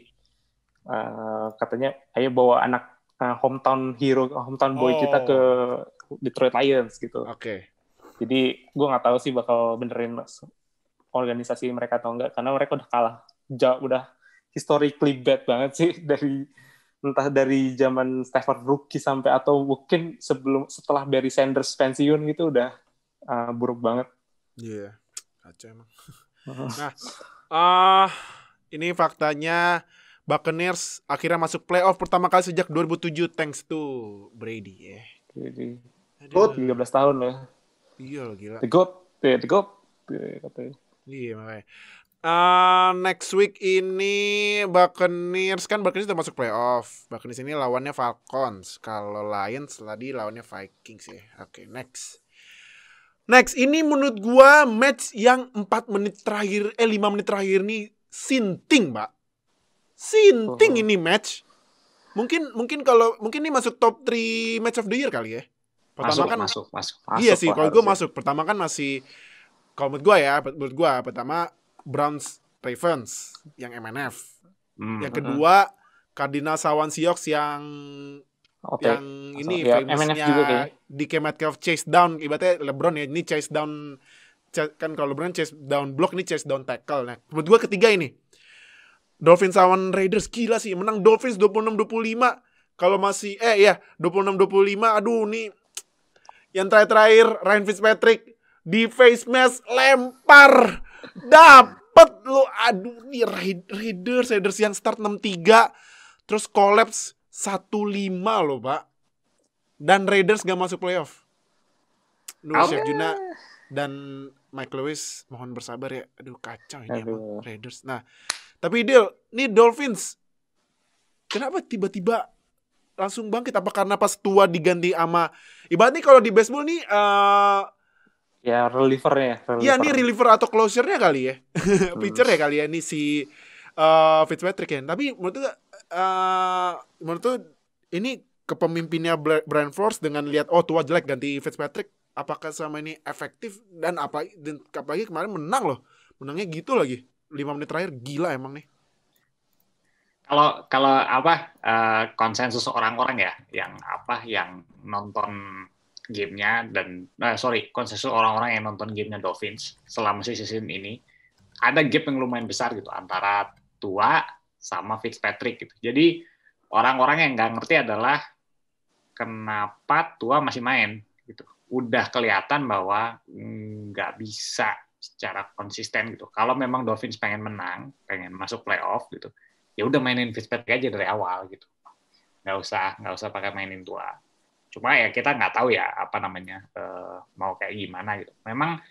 katanya ayo bawa anak hometown boy kita ke Detroit Lions gitu. Oke. Jadi gue nggak tahu sih bakal benerin organisasi mereka atau enggak karena mereka udah kalah udah historically bad banget sih entah dari zaman Stafford rookie sampai atau mungkin setelah Barry Sanders pensiun gitu udah buruk banget. Iya, kacau emang. Nah, ini faktanya Buccaneers akhirnya masuk playoff pertama kali sejak 2007 thanks to Brady ya. Jadi 13 tahun ya. Iya loh, gila. The GOAT. Iya makanya. Next week ini Buccaneers udah masuk playoff. Buccaneers ini lawannya Falcons. Kalau Lions tadi lawannya Vikings ya. Oke, next ini menurut gua match yang 5 menit terakhir nih sinting, Mbak. Ini match. Mungkin ini masuk top 3 match of the year kali ya. Pertama masuk. Iya sih, kalau gua masuk. Pertama kan masih kalau menurut gua pertama Browns Ravens yang MNF. Yang kedua Cardinals lawan Seahawks yang ini famousnya DK Metcalf chase down, ibaratnya LeBron ya, ini chase down kan kalau LeBron chase down block, ini chase down tackle. Nah, menurut gua ketiga ini Dolphins lawan Raiders, gila sih, menang Dolphins 26-25. Kalau masih 26-25. Aduh, nih yang terakhir Ryan Fitzpatrick di face mask lempar dapet lu. Aduh, nih Raiders yang start 6-3 terus collapse 1-5 loh, Pak. Dan Raiders gak masuk playoff. Chef Juna dan Mike Lewis mohon bersabar ya. Aduh, kacau ini emang Raiders. Nah, tapi nih Dolphins kenapa tiba-tiba langsung bangkit? Apa karena pas tua diganti sama ibaratnya kalau di baseball nih ya reliever. Ya ini reliever atau closer-nya kali ya. Pitcher ya kali ya ini si Fitzpatrick ya. Tapi menurut ini kepemimpinnya Brian Flores dengan lihat tua jelek ganti Fitzpatrick, apakah selama ini efektif dan apalagi kemarin menang loh. Menangnya gitu lagi. 5 menit terakhir gila emang nih. Kalau konsensus orang-orang ya yang nonton gamenya dan konsensus orang-orang yang nonton gamenya Dolphins selama season ini ada gap yang lumayan besar gitu antara Tua sama Fitzpatrick gitu. Jadi orang-orang yang nggak ngerti adalah kenapa Tua masih main gitu. Udah kelihatan bahwa nggak bisa secara konsisten gitu. Kalau memang Dolphins pengen menang, pengen masuk playoff gitu, ya udah mainin Fitzpatrick aja dari awal gitu. Nggak usah pakai mainin Tua. Cuma ya kita nggak tahu ya mau kayak gimana gitu. Memang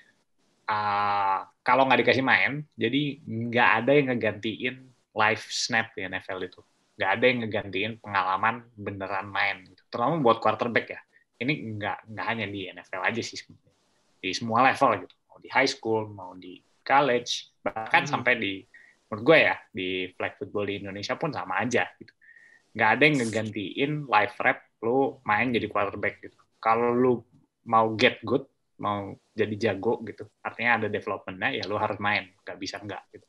kalau nggak dikasih main, jadi nggak ada yang ngegantiin live snap di NFL itu. Nggak ada yang ngegantiin pengalaman beneran main gitu. Terutama buat quarterback ya. Ini nggak hanya di NFL aja sih, di semua level gitu. Mau di high school, mau di college, bahkan sampai menurut gue ya, di flag football di Indonesia pun sama aja gitu. Nggak ada yang ngegantiin live rep lu main jadi quarterback gitu. Kalau lu mau get good, mau jadi jago gitu, artinya ada development-nya, ya lu harus main, nggak bisa nggak gitu.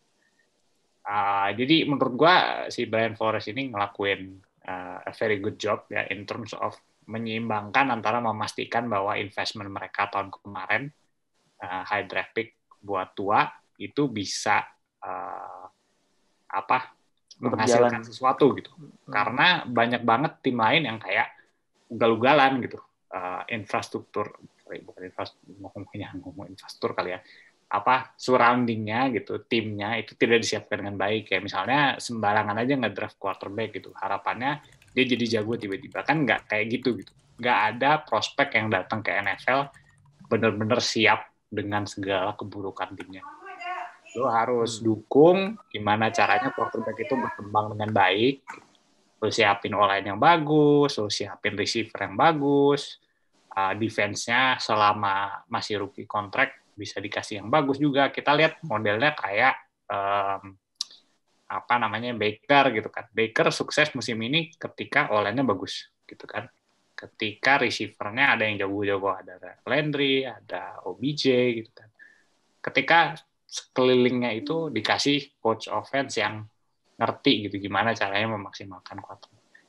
Jadi menurut gue si Brian Flores ini ngelakuin a very good job ya in terms of menyeimbangkan antara memastikan bahwa investment mereka tahun kemarin high draft pick buat Tua itu bisa menghasilkan sesuatu gitu. Karena banyak banget tim lain yang kayak ugal-ugalan gitu. Ngomong infrastruktur kali ya. Surrounding-nya gitu, timnya itu tidak disiapkan dengan baik. Kayak misalnya sembarangan aja nge-draft quarterback gitu. Harapannya dia jadi jago tiba-tiba. Kan nggak kayak gitu. Nggak ada prospek yang datang ke NFL benar-benar siap dengan segala keburukan timnya. Lo harus dukung gimana caranya quarterback itu berkembang dengan baik. Lo siapin O-line yang bagus, lo siapin receiver yang bagus, defense-nya selama masih rookie contract bisa dikasih yang bagus juga. Kita lihat modelnya kayak Baker gitu kan. Baker sukses musim ini ketika O-line-nya bagus gitu kan. Ketika receiver-nya ada yang jago-jago, ada Landry, ada OBJ gitu kan. Ketika sekelilingnya itu dikasih coach offense yang ngerti gitu gimana caranya memaksimalkan quarterback.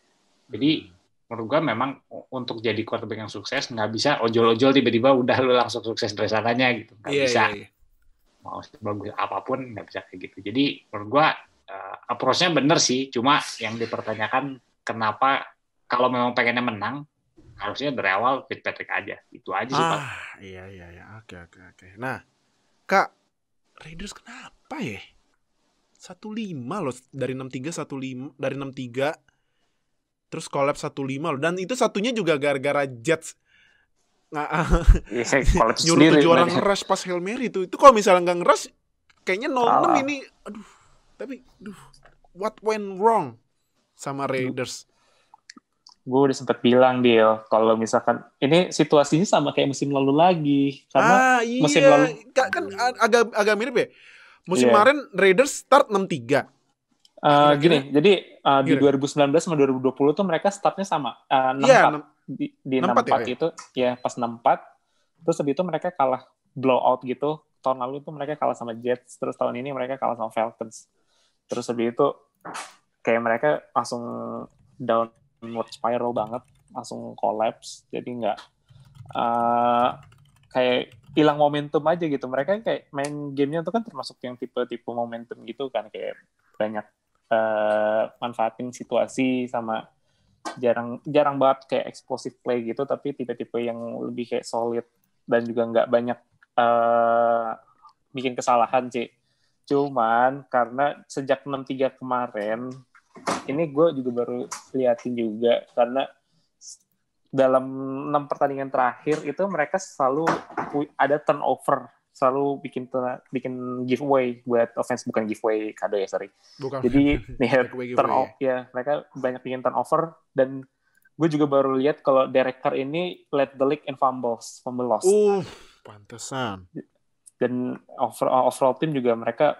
Jadi menurut gue memang untuk jadi quarterback yang sukses nggak bisa ojol-ojol tiba-tiba udah lu langsung sukses dari sananya gitu. Nggak bisa. Mau sebagus apapun nggak bisa kayak gitu. Jadi menurut gue approach-nya bener sih, cuma yang dipertanyakan kenapa kalau memang pengennya menang harusnya dari awal Fitzpatrick aja. Itu aja sih, Pak. Iya. Oke. Nah, Kak, Raiders kenapa ya? 1-5 loh dari 6-3 1-5 dari 6-3 terus collapse 1-5 loh, dan itu satunya juga gara-gara Jets nyuruh 7 orang ngerush pas Hail Mary itu kalau misalnya nggak ngerush kayaknya 0-6 ini. Tapi what went wrong sama Raiders? Gue udah sempat bilang dia kalau misalkan ini situasinya sama kayak musim lalu lagi, karena musim lalu kan agak mirip ya. Musim kemarin Raiders start 6-3. Gini, jadi di 2019 sama 2020 tuh mereka startnya sama 6-4 di 6-4 itu ya pas 6-4. Terus habis itu mereka kalah blowout gitu. Tahun lalu tuh mereka kalah sama Jets, terus tahun ini mereka kalah sama Falcons. Terus habis itu kayak mereka langsung downward spiral banget, langsung collapse. Jadi nggak kayak hilang momentum aja gitu. Mereka kayak main gamenya tuh kan termasuk yang tipe-tipe momentum gitu kan, kayak banyak manfaatin situasi sama jarang banget kayak explosive play gitu, tapi tipe-tipe yang lebih kayak solid dan juga nggak banyak bikin kesalahan sih. Cuman karena sejak 6-3 kemarin ini gue juga baru liatin juga, karena dalam 6 pertandingan terakhir itu mereka selalu ada turnover, selalu bikin giveaway buat offense, bukan giveaway kado ya, sorry. Bukan. Jadi turnover ya, mereka banyak bikin turnover, dan gue juga baru lihat kalau Derek Carr ini led the league in fumble loss. Pantesan. Dan overall tim juga mereka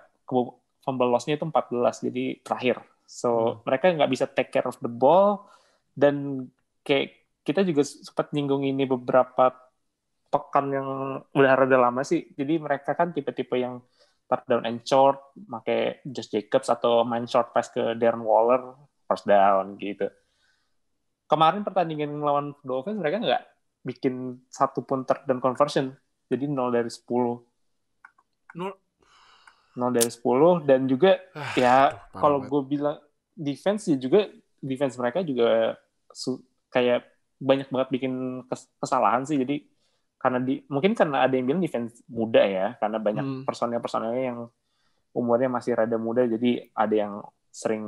fumble loss-nya itu 14, jadi terakhir. So mereka nggak bisa take care of the ball, dan kayak kita juga sempat nyinggung ini beberapa pekan yang udah rada lama sih. Jadi mereka kan tipe-tipe yang third down and short, pakai Josh Jacobs atau main short pass ke Darren Waller, first down gitu. Kemarin pertandingan lawan Dolphins mereka nggak bikin satu pun third down conversion. Jadi 0 dari 10. 0 dari 10, dan juga kalau gue bilang defense mereka juga kayak banyak banget bikin kesalahan sih. Jadi mungkin karena ada yang bilang defense muda ya, karena banyak personel-personelnya yang umurnya masih rada muda, jadi ada yang sering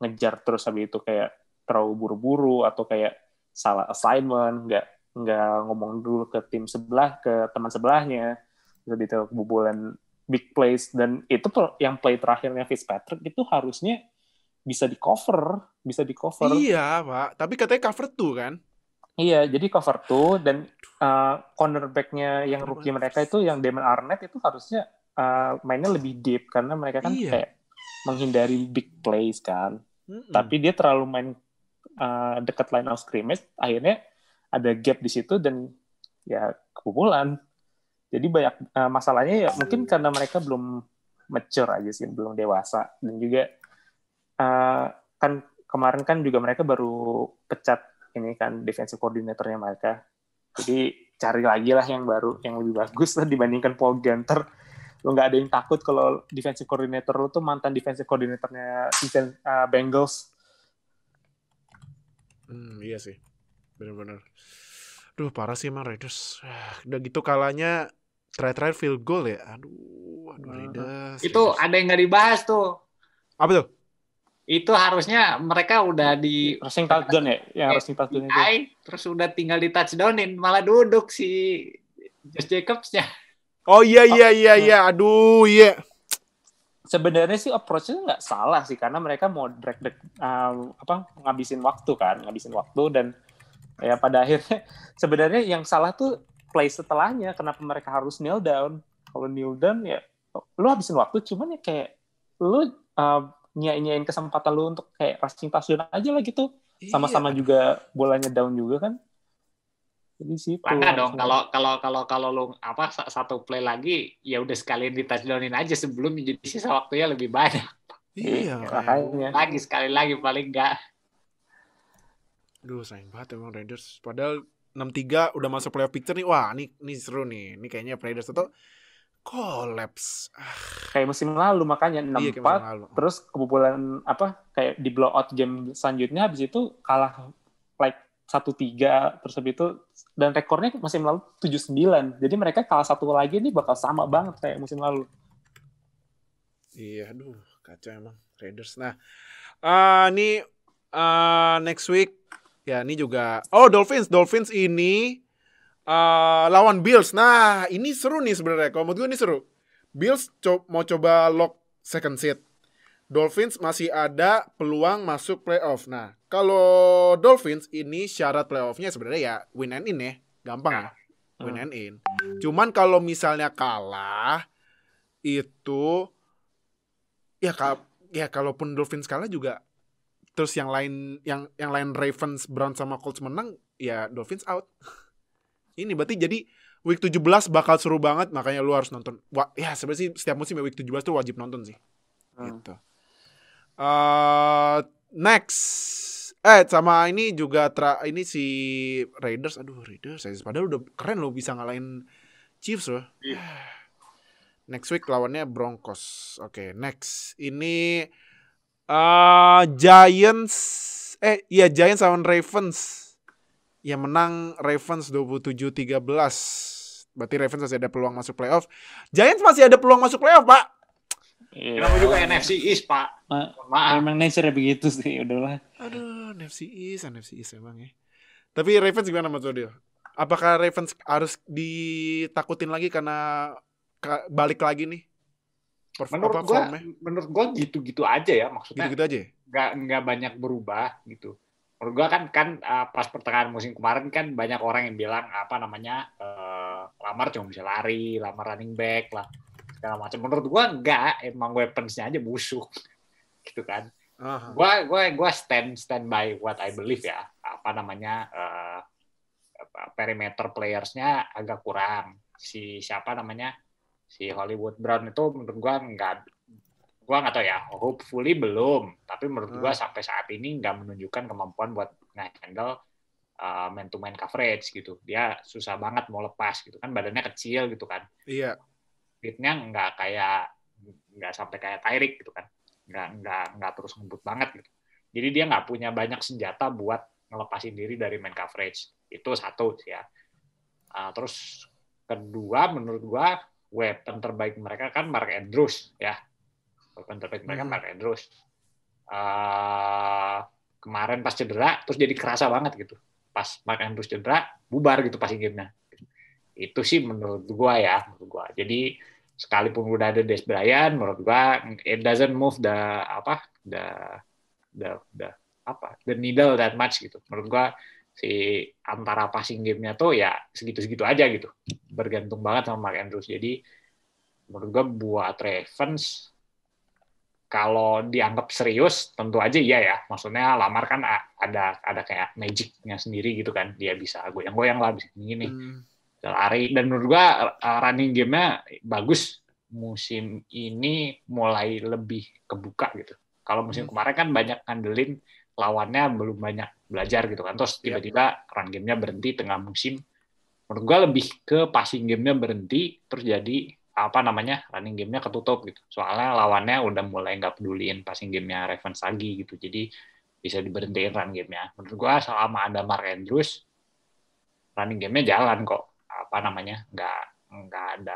ngejar terus habis itu kayak terlalu buru-buru atau kayak salah assignment, nggak ngomong dulu ke tim sebelah, ke teman sebelahnya, jadi itu kebobolan big plays. Dan itu yang play terakhirnya Fitzpatrick itu harusnya bisa di cover. Iya Pak, tapi katanya cover 2 kan? Iya, jadi cover 2, dan cornerback-nya yang rookie mereka itu yang Damon Arnett itu harusnya mainnya lebih deep, karena mereka kan kayak menghindari big plays kan. Tapi dia terlalu main dekat line of scrimmage, akhirnya ada gap di situ dan ya kebobolan. Jadi banyak masalahnya ya mungkin karena mereka belum mature aja sih, belum dewasa. Dan juga kan kemarin kan juga mereka baru pecat ini kan defensive coordinator-nya mereka. Jadi cari lagi lah yang baru, yang lebih bagus lah dibandingkan Paul Guenther. Lo nggak ada yang takut kalau defensive coordinator lo tuh mantan defensive coordinator-nya Bengals. Iya sih, benar-benar. Duh, parah sih emang Raiders. Udah gitu kalahnya terakhir field goal ya. Aduh Raiders. Itu ada yang nggak dibahas tuh. Apa tuh? Itu harusnya mereka udah di rushing touchdown ya, rushing touchdown itu. Terus udah tinggal di touchdownin, malah duduk si Josh Jacobs-nya. Oh iya. Aduh, iya. Sebenarnya sih approach-nya nggak salah sih, karena mereka mau ngabisin waktu, dan ya pada akhirnya sebenarnya yang salah tuh play setelahnya. Kenapa mereka harus kneel down? Kalau kneel down ya lu habisin waktu, cuman ya kayak lu nyanyain kesempatan lu untuk kayak rushing touchdown aja lah gitu. Sama-sama juga bolanya down juga kan. Jadi situ. Enggak dong, kalau lu satu play lagi ya udah sekalian di touchdownin aja sebelum jadi sisa waktunya lebih banyak. Iya, makanya. Lagi sekali lagi paling enggak. Duh, sayang banget emang Raiders. Padahal 6-3 udah masuk playoff picture nih. Wah, ini seru nih. Ini kayaknya Raiders itu collapse. Kayak musim lalu makanya 6-4 terus kebobolan kayak di blowout game selanjutnya habis itu kalah like 1-3 terus habis itu dan rekornya musim lalu 7-9. Jadi mereka kalah satu lagi ini bakal sama banget kayak musim lalu. Iya, aduh, kacau emang Raiders. Nah, ini next week ya ini juga Dolphins ini lawan Bills. Nah, ini seru nih sebenarnya. Kalau menurut gue ini seru. Bills mau coba lock second seed. Dolphins masih ada peluang masuk playoff. Nah, kalau Dolphins ini syarat playoffnya sebenarnya ya win and in ya. Gampang ya. Win and in. Cuman kalau misalnya kalah itu ya kalaupun Dolphins kalah juga terus yang lain Ravens, Browns sama Colts menang ya Dolphins out. Ini berarti jadi week 17 bakal seru banget, makanya lu harus nonton. Wah, ya sebenarnya sih setiap musim ya week 17 tuh wajib nonton sih. Gitu. Next. Sama ini juga ini si Raiders. Aduh, Raiders. Padahal udah keren loh bisa ngalahin Chiefs loh. Next week lawannya Broncos. Oke, next. Ini Giants lawan Ravens. Yang menang Ravens 27-13. Berarti Ravens masih ada peluang masuk playoff. Giants masih ada peluang masuk playoff, Pak. Kenapa juga NFC East, Pak? Maaf. Memang nature begitu sih, udahlah. Aduh, NFC East emang ya. Tapi Ravens gimana Mas Odil? Apakah Ravens harus ditakutin lagi karena balik lagi nih? Menurut gua gitu-gitu aja ya, maksudnya. Gitu-gitu aja. Nggak banyak berubah gitu. Menurut gua kan pas pertengahan musim kemarin kan banyak orang yang bilang Lamar cuma bisa lari, Lamar running back lah segala macam. Menurut gua enggak, emang weapons-nya aja busuk gitu kan. Gua stand by what I believe ya. Perimeter players-nya agak kurang. Si Hollywood Brown itu menurut gua nggak tahu ya, hopefully belum, tapi menurut gua sampai saat ini nggak menunjukkan kemampuan buat nge-handle man to man coverage gitu. Dia susah banget mau lepas gitu kan, badannya kecil gitu kan. Iya. Fitnya nggak sampai kayak Tyreek gitu kan, nggak terus ngebut banget gitu. Jadi dia nggak punya banyak senjata buat ngelepasin diri dari man coverage. Itu satu sih ya. Terus kedua menurut gua weapon terbaik mereka kan Mark Andrews ya. Weapon terbaik mereka Mark Andrews. Kemarin pas cedera terus jadi kerasa banget gitu. Pas Mark Andrews cedera bubar gitu passing game-nya. Itu sih menurut gua. Jadi sekalipun udah ada Dez Bryant, menurut gua it doesn't move the needle that much gitu. Menurut gua si antara passing game-nya tuh ya segitu-segitu aja gitu. Bergantung banget sama Mark Andrews. Jadi menurut gua buat Ravens kalau dianggap serius tentu aja iya ya. Maksudnya Lamar kan ada kayak magic-nya sendiri gitu kan. Dia bisa goyang-goyang lah bisa gini. Lari, dan menurut gua running game-nya bagus musim ini, mulai lebih kebuka gitu. Kalau musim kemarin kan banyak ngandelin lawannya belum banyak belajar gitu kan, terus tiba-tiba run game-nya berhenti tengah musim. Menurut gua lebih ke passing game-nya berhenti, terus jadi running game-nya ketutup gitu. Soalnya lawannya udah mulai nggak peduliin passing game-nya Ravens lagi gitu, jadi bisa diberhentiin run game-nya. Menurut gua selama ada Mark Andrews, running game-nya jalan kok. Nggak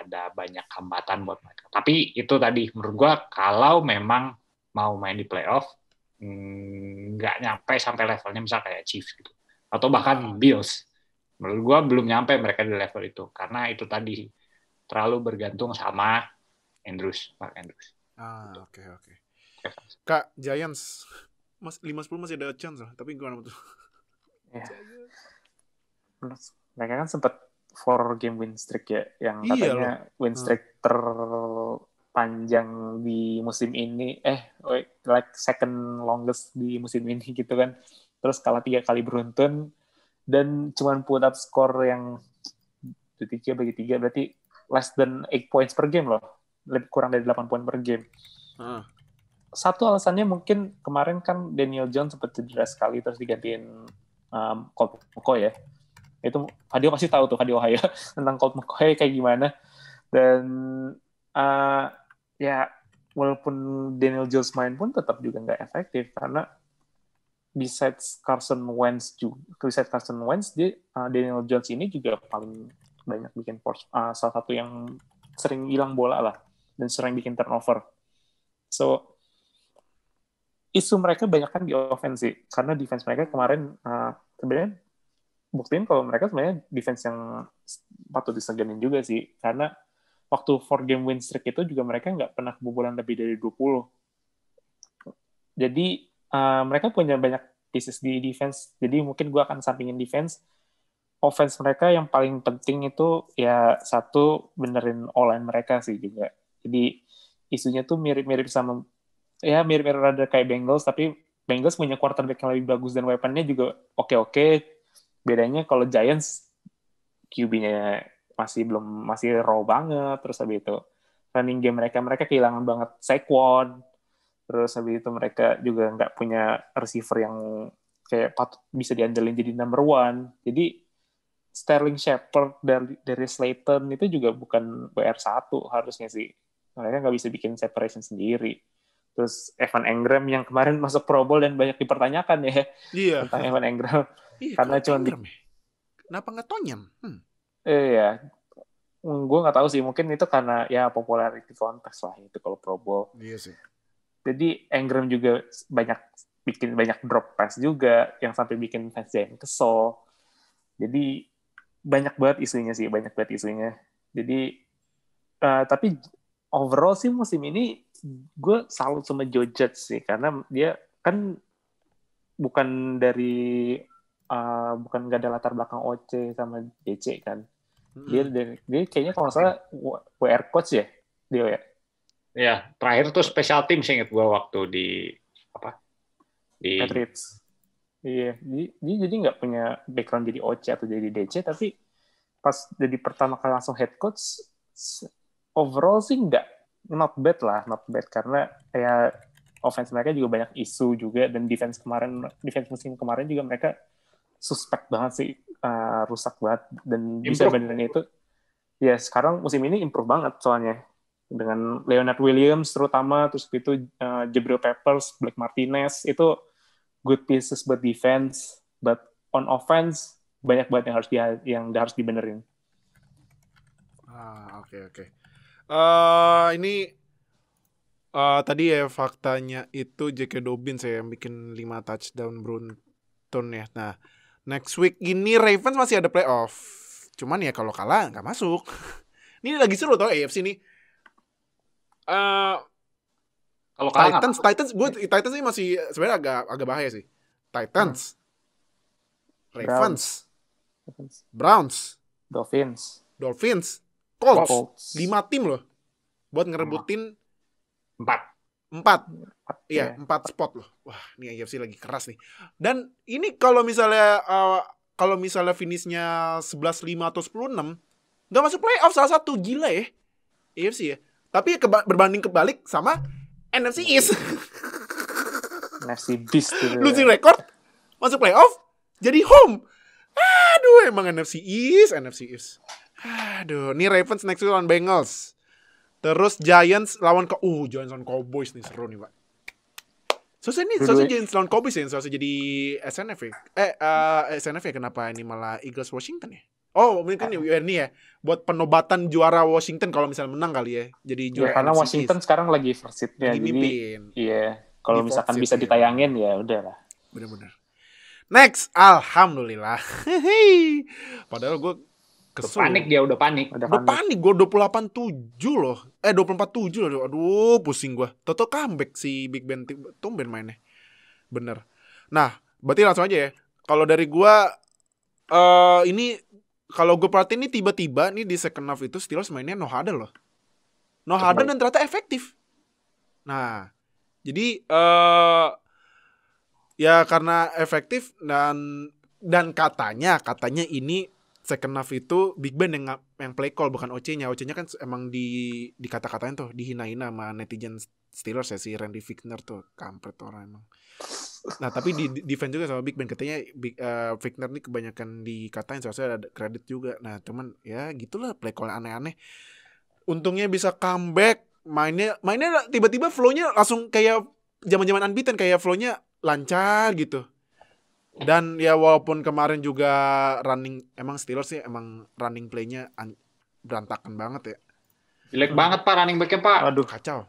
ada banyak hambatan buat mereka. Tapi itu tadi menurut gua kalau memang mau main di playoff nggak nyampe sampai levelnya misal kayak Chiefs gitu atau bahkan Bills, menurut gua belum nyampe mereka di level itu karena itu tadi terlalu bergantung sama Mark Andrews. Oke. Kak, Giants 5-10 masih ada chance lah, tapi gimana tuh? Mereka kan sempat 4 game win streak ya, yang katanya win streak terpanjang di musim ini, like second longest di musim ini gitu kan. Terus kalah 3 kali beruntun dan cuman put up skor yang 3 bagi 3 berarti less than 8 points per game loh. Lebih kurang dari 8 poin per game. Satu alasannya mungkin kemarin kan Daniel Jones sempat cedera sekali terus digantiin Colt McCoy ya. Itu Hadio pasti tahu tuh Hadio Ohio tentang Colt McCoy kayak gimana. Dan ya walaupun Daniel Jones main pun tetap juga nggak efektif karena besides Carson Wentz, Daniel Jones ini juga paling banyak bikin force, salah satu yang sering hilang bola lah dan sering bikin turnover. So isu mereka banyak kan di offense sih, karena defense mereka kemarin sebenarnya buktiin kalau mereka sebenarnya defense yang patut diseganin juga sih, karena waktu 4 game win streak itu juga mereka nggak pernah kebobolan lebih dari 20. Jadi mereka punya banyak pieces di defense, jadi mungkin gue akan sampingin defense. Offense mereka yang paling penting itu ya satu benerin all-line mereka sih juga. Jadi isunya tuh mirip-mirip sama mirip-mirip rada kayak Bengals, tapi Bengals punya quarterback yang lebih bagus dan weaponnya juga oke. Bedanya kalau Giants QB-nya masih raw banget. Terus habis itu running game mereka kehilangan banget Saquon. Terus habis itu mereka juga nggak punya receiver yang kayak patut bisa diandelin jadi number 1. Jadi Sterling Shepard dari Slayton itu juga bukan WR1 harusnya sih. Mereka nggak bisa bikin separation sendiri. Terus Evan Engram yang kemarin masuk Pro Bowl dan banyak dipertanyakan ya tentang Evan Engram. Karena cuma kenapa nggak Tonyam? Iya, gue nggak tahu sih. Mungkin itu karena ya popularity contest lah itu kalau Pro Bowl. Iya sih. Jadi Engram juga bikin banyak drop pass juga yang sampai bikin fans Giants kesel. Jadi banyak banget isunya. Jadi tapi overall sih musim ini gue salut sama Joe Judge sih, karena dia kan bukan nggak ada latar belakang OC sama DC kan. Dia kayaknya kalau nggak salah WR coach ya dia ya. Ya, terakhir tuh special team sih inget gue waktu di Patriots. Iya, dia jadi nggak punya background jadi OC atau jadi DC, tapi pas jadi pertama kali langsung head coach, overall sih not bad karena ya offense mereka juga banyak isu juga, dan defense musim kemarin juga mereka suspek banget sih, rusak banget, dan bisa benerin itu. Ya sekarang musim ini improve banget soalnya dengan Leonard Williams terutama, terus itu Jabril Peppers, Blake Martinez itu good pieces buat defense, but on offense banyak banget yang harus dibenerin. Oke. Ini tadi ya faktanya itu J.K. Dobbins yang bikin 5 touchdown beruntun ya. Nah, next week ini Ravens masih ada playoff. Cuman ya kalau kalah nggak masuk. Ini lagi seru tau AFC nih. Kalau Titans ini masih sebenarnya agak bahaya sih. Titans, Ravens, Browns, Dolphins, Colts. 5 tim loh buat ngerebutin 4. Iya, 4 spot loh. Wah, ini AFC lagi keras nih. Dan ini kalau misalnya finishnya 11-5 atau 10-6, nggak masuk playoff salah satu. Gila ya AFC ya. Tapi berbanding kebalik sama NFC East. NFC Beast gitu. Losing record, masuk playoff, jadi home. Aduh, emang NFC East. Aduh, nih Ravens next week lawan Bengals. Terus Giants lawan Giants lawan Cowboys nih, seru nih, Pak. Soalnya Giants lawan Cowboys ya, soalnya jadi SNF ya. SNF ya, kenapa ini malah Eagles Washington ya? Oh, mungkin ini ya, buat penobatan juara Washington kalau misalnya menang kali ya. Jadi juara karena NFC Washington East. Sekarang lagi versit-nya. Jadi iya, kalau misalkan bisa ditayangin ya udahlah. Bener-bener. Next, alhamdulillah. Padahal gue kesel. Udah panik. Udah panik, gue 28-7 loh. 24-7 loh. Aduh, pusing gue. Toto comeback si Big Ben, tumben mainnya. Bener. Nah, berarti langsung aja ya. Kalau dari gue, ini kalau gue perhatiin nih tiba-tiba nih di second half itu Steelers mainnya no huddle loh. no Harden dan ternyata efektif. Nah, jadi ya karena efektif dan katanya ini second half itu Big Ben yang play call bukan OC-nya. OC-nya kan emang dikata-katain tuh, dihina-hina sama netizen Steelers ya, si Randy Fichtner tuh, kampret orang emang. Nah, tapi di defense juga sama Big Ben, katanya Fichtner nih kebanyakan dikatain, seharusnya ada kredit juga. Nah, cuman ya gitulah, play call aneh-aneh. Untungnya bisa comeback, mainnya tiba-tiba flow-nya langsung kayak zaman-zaman unbeaten, kayak flow-nya lancar gitu. Dan ya walaupun kemarin juga emang Steelers sih emang running play-nya berantakan banget ya. Jelek banget Pak running back-nya Pak. Aduh, kacau.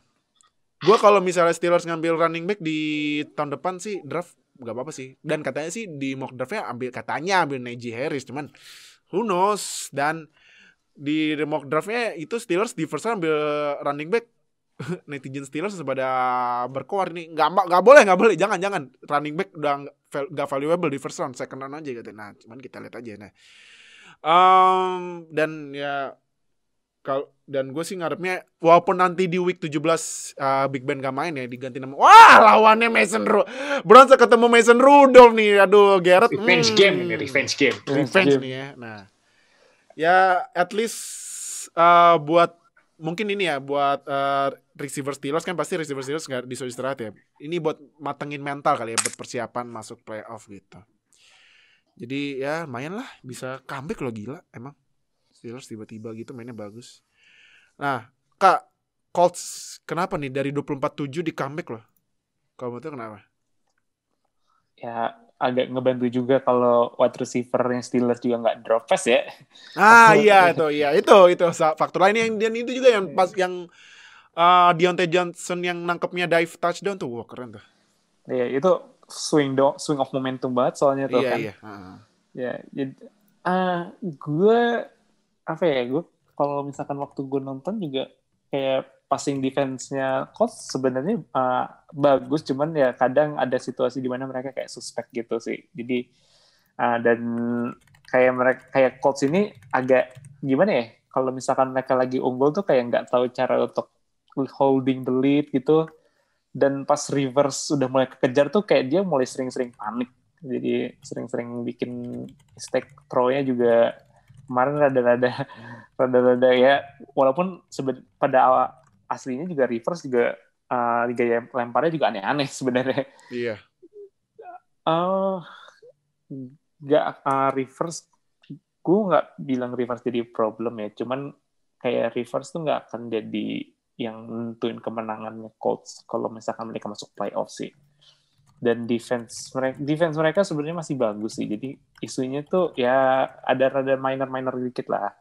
Gua kalau misalnya Steelers ngambil running back di tahun depan sih draft gak apa-apa sih. Dan katanya sih di mock draft-nya ambil Najee Harris, cuman who knows. Dan di mock draft-nya itu Steelers di first round ambil running back. Netizen Steelers pada berkoar nih, nggak boleh, jangan running back udah nggak valuable di first round, second round aja katanya. Nah, cuman kita lihat aja. Nah, dan ya dan gue sih ngarepnya walaupun nanti di week 17 Big Ben gak main ya, diganti nama, wah lawannya Browns ketemu Mason Rudolph nih, aduh Garrett revenge game nih ya. Nah ya at least buat mungkin ini ya, buat receiver Steelers kan pasti receiver Steelers nggak disuruh istirahat ya. Ini buat matengin mental kali ya, buat persiapan masuk playoff gitu. Jadi ya lumayan lah, bisa comeback loh, gila emang Steelers tiba-tiba gitu mainnya bagus. Nah Kak, Colts kenapa nih dari 24-7 di comeback loh? Kamu tuh kenapa? Ya agak ngebantu juga kalau wide receiver yang Steelers juga nggak drop pass ya. Itu faktor lain yang itu juga yang pas yang Deontay Johnson yang nangkepnya dive touchdown tuh, wah keren tuh. Iya, itu swing of momentum banget soalnya tuh kan. Iya. Ya, jadi gue kalau misalkan waktu gue nonton juga kayak passing defense-nya Colts sebenarnya bagus, cuman ya kadang ada situasi di mana mereka kayak suspek gitu sih. Jadi dan kayak Colts ini agak gimana ya? Kalau misalkan mereka lagi unggul tuh kayak nggak tahu cara untuk holding the lead gitu. Dan pas Rivers udah mulai kekejar tuh kayak dia mulai sering-sering panik. Jadi sering-sering bikin mistake, throw-nya juga kemarin rada-rada ya, walaupun pada aslinya juga Rivers juga gaya lemparnya juga aneh-aneh sebenarnya. Iya. Rivers, gue nggak bilang Rivers jadi problem ya, cuman kayak Rivers tuh nggak akan jadi yang nentuin kemenangannya Colts kalau misalkan mereka masuk playoff sih. Dan defense mereka sebenarnya masih bagus sih. Jadi isunya tuh ya ada rada minor dikit lah.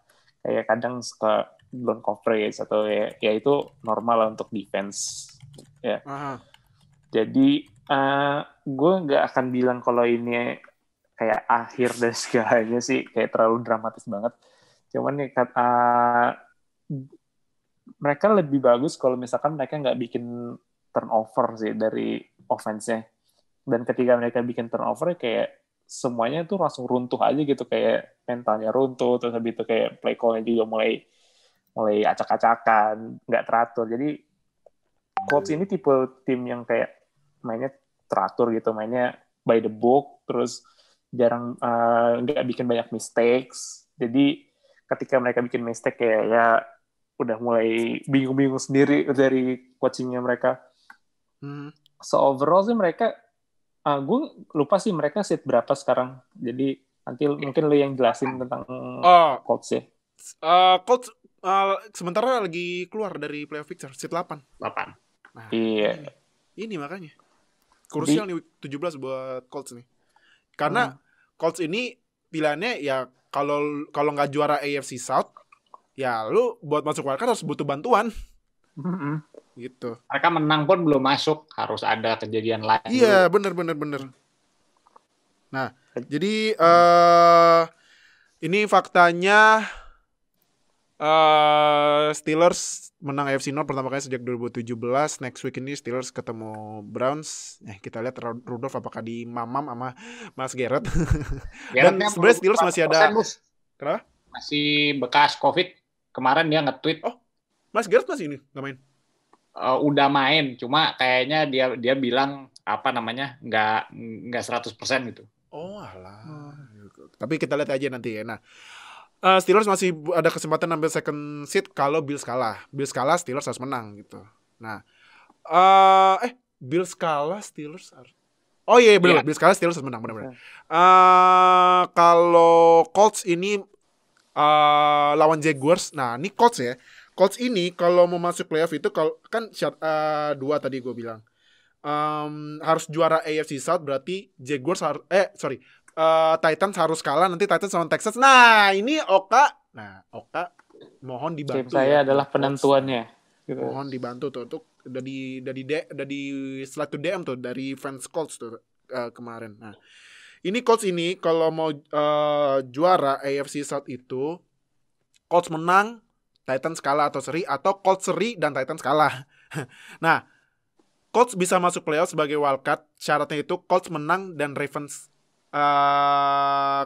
Kayak kadang suka blown coverage atau ya itu normal lah untuk defense. Ya. Jadi gue nggak akan bilang kalau ini kayak akhir dan segalanya sih, kayak terlalu dramatis banget. Cuman ya mereka lebih bagus kalau misalkan mereka nggak bikin turnover sih dari offense-nya. Dan ketika mereka bikin turnover kayak semuanya tuh langsung runtuh aja gitu, kayak mentalnya runtuh, terus habis itu kayak play call-nya juga mulai acak-acakan, nggak teratur. Jadi Colts ini tipe tim yang kayak mainnya teratur gitu, mainnya by the book, terus jarang nggak bikin banyak mistakes. Jadi ketika mereka bikin mistake kayak ya udah mulai bingung-bingung sendiri dari coachingnya mereka. So overall sih mereka, gue lupa sih mereka seat berapa sekarang. Jadi nanti mungkin lo yang jelasin tentang Colts ya. Colts sementara lagi keluar dari playoff picture, seat 8. Nah, iya. Ini makanya krusial nih week 17 buat Colts nih. Karena Colts ini pilihannya ya kalau nggak juara AFC South, ya lu buat masuk wildcard harus butuh bantuan. Gitu. Mereka menang pun belum masuk, harus ada kejadian lain. Iya, bener. Nah, jadi ini faktanya Steelers menang AFC North pertama kali sejak 2017. Next week ini Steelers ketemu Browns. Kita lihat Rudolph apakah dimamam sama Mas Garrett. Dan sebenarnya Steelers masih ada. Kenapa? Masih bekas COVID. Kemarin dia nge-tweet. Oh, Mas Garrett masih ini nggak main? Udah main, cuma kayaknya dia bilang nggak 100% gitu. Oh alah. Tapi kita lihat aja nanti ya. Nah, Steelers masih ada kesempatan ambil second seed kalau Bills kalah. Bills kalah, Steelers harus menang gitu. Nah, Bills kalah, Steelers harus. Oh iya benar, Bills kalah, Steelers harus menang benar-benar. Kalau Colts ini lawan Jaguars. Nah, ini Colts ya. Colts ini kalau mau masuk playoff itu kalau kan 2 tadi gue bilang. Harus juara AFC South, berarti Jaguars Titans harus kalah, nanti Titans lawan Texans. Nah, ini Oka mohon dibantu. Tim saya adalah penentuannya. Gitu. Mohon dibantu tuh untuk udah di slide to DM tuh dari fans Colts tuh kemarin. Nah, ini Colts ini kalau mau juara AFC South itu Colts menang, Titans kalah atau seri, atau Colts seri dan Titans kalah. Nah, Colts bisa masuk playoff sebagai wildcard. Syaratnya itu Colts menang dan Ravens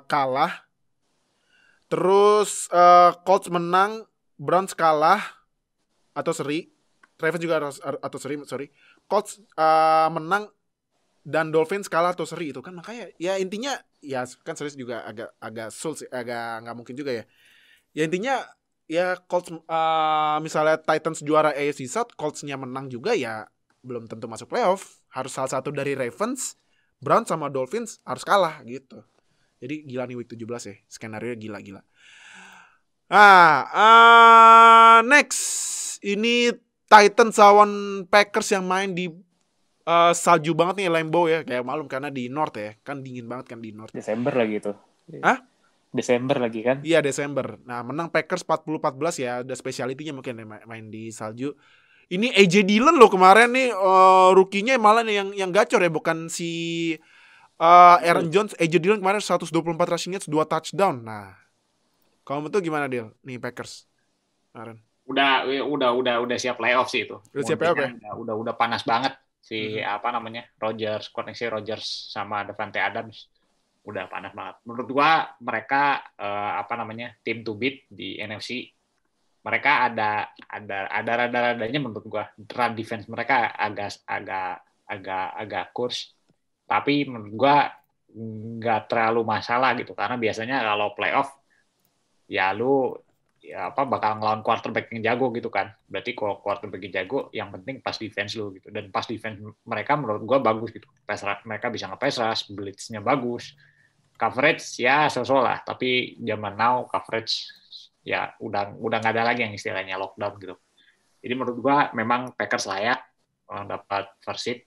kalah. Terus Colts menang, Browns kalah atau seri. Ravens juga harus atau seri, sorry. Colts menang dan Dolphins kalah atau seri, itu kan makanya ya intinya ya kan serius juga agak sulit, agak nggak mungkin juga ya. Ya intinya ya Colts misalnya Titans juara AFC South, Colts-nya menang juga ya belum tentu masuk playoff. Harus salah satu dari Ravens, Browns sama Dolphins harus kalah gitu. Jadi gila nih week 17 ya. Skenario gila-gila. Next. Ini Titans lawan Packers yang main di salju banget nih, Lambeau ya. Kayak malum karena di North ya. Kan dingin banget kan di North. Desember lagi itu. Hah? Desember lagi kan? Iya, Desember. Nah, menang Packers 40-14 ya. Ada speciality-nya mungkin main di salju. Ini AJ Dillon loh kemarin nih, rookie-nya malah nih yang gacor ya, bukan si Aaron Jones. AJ Dillon kemarin 124 rushing yards, 2 touchdown. Nah, kalau betul gimana Dil? Nih Packers kemarin. Udah siap playoff sih itu. Udah siap playoff ya? Udah panas banget si koneksi Rodgers sama Davante Adams. Udah panas banget. Menurut gua mereka tim to beat di NFC. Mereka ada rada-radanya menurut gua. Run defense mereka agak kurs. Tapi menurut gua nggak terlalu masalah gitu, karena biasanya kalau playoff ya lu bakal ngelawan quarterback yang jago gitu kan. Berarti kalau quarterback yang jago, yang penting pas defense lu gitu. Dan pas defense mereka menurut gua bagus gitu. Mereka bisa nge-pass rush, blitz-nya bagus. Coverage ya so-so lah, tapi zaman now coverage ya udah nggak ada lagi yang istilahnya lockdown gitu. Jadi menurut gua memang Packers layak dapat first seed.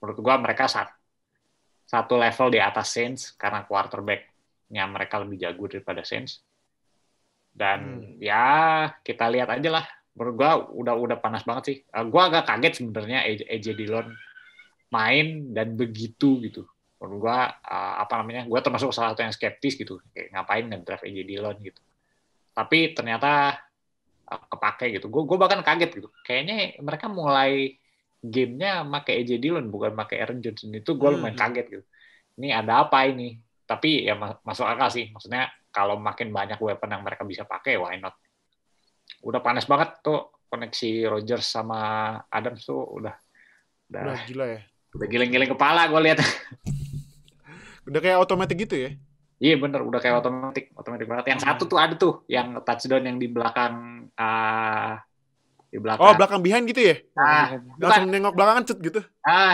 Menurut gua mereka satu level di atas Saints karena quarterback-nya mereka lebih jago daripada Saints. Dan ya kita lihat aja lah. Menurut gua udah panas banget sih. Gua agak kaget sebenarnya AJ Dillon main dan begitu gitu. Menurut gua gua termasuk salah satu yang skeptis gitu. Kayak ngapain nge-draft AJ Dillon gitu. Tapi ternyata kepake gitu. Gue bahkan kaget gitu. Kayaknya mereka mulai gamenya pakai AJ Dillon bukan pakai Aaron Johnson. Itu gue lumayan kaget gitu. Ini ada apa ini? Tapi ya masuk akal sih. Maksudnya kalau makin banyak weapon yang mereka bisa pakai, why not? Udah panas banget tuh koneksi Rodgers sama Adams tuh udah gila ya. Udah giling-giling kepala gue lihat. Udah kayak otomatis gitu ya. Iya bener, udah kayak otomatis banget. Yang satu tuh ada tuh, yang touchdown yang di belakang Oh, belakang behind gitu ya? Langsung nengok belakangan cet gitu.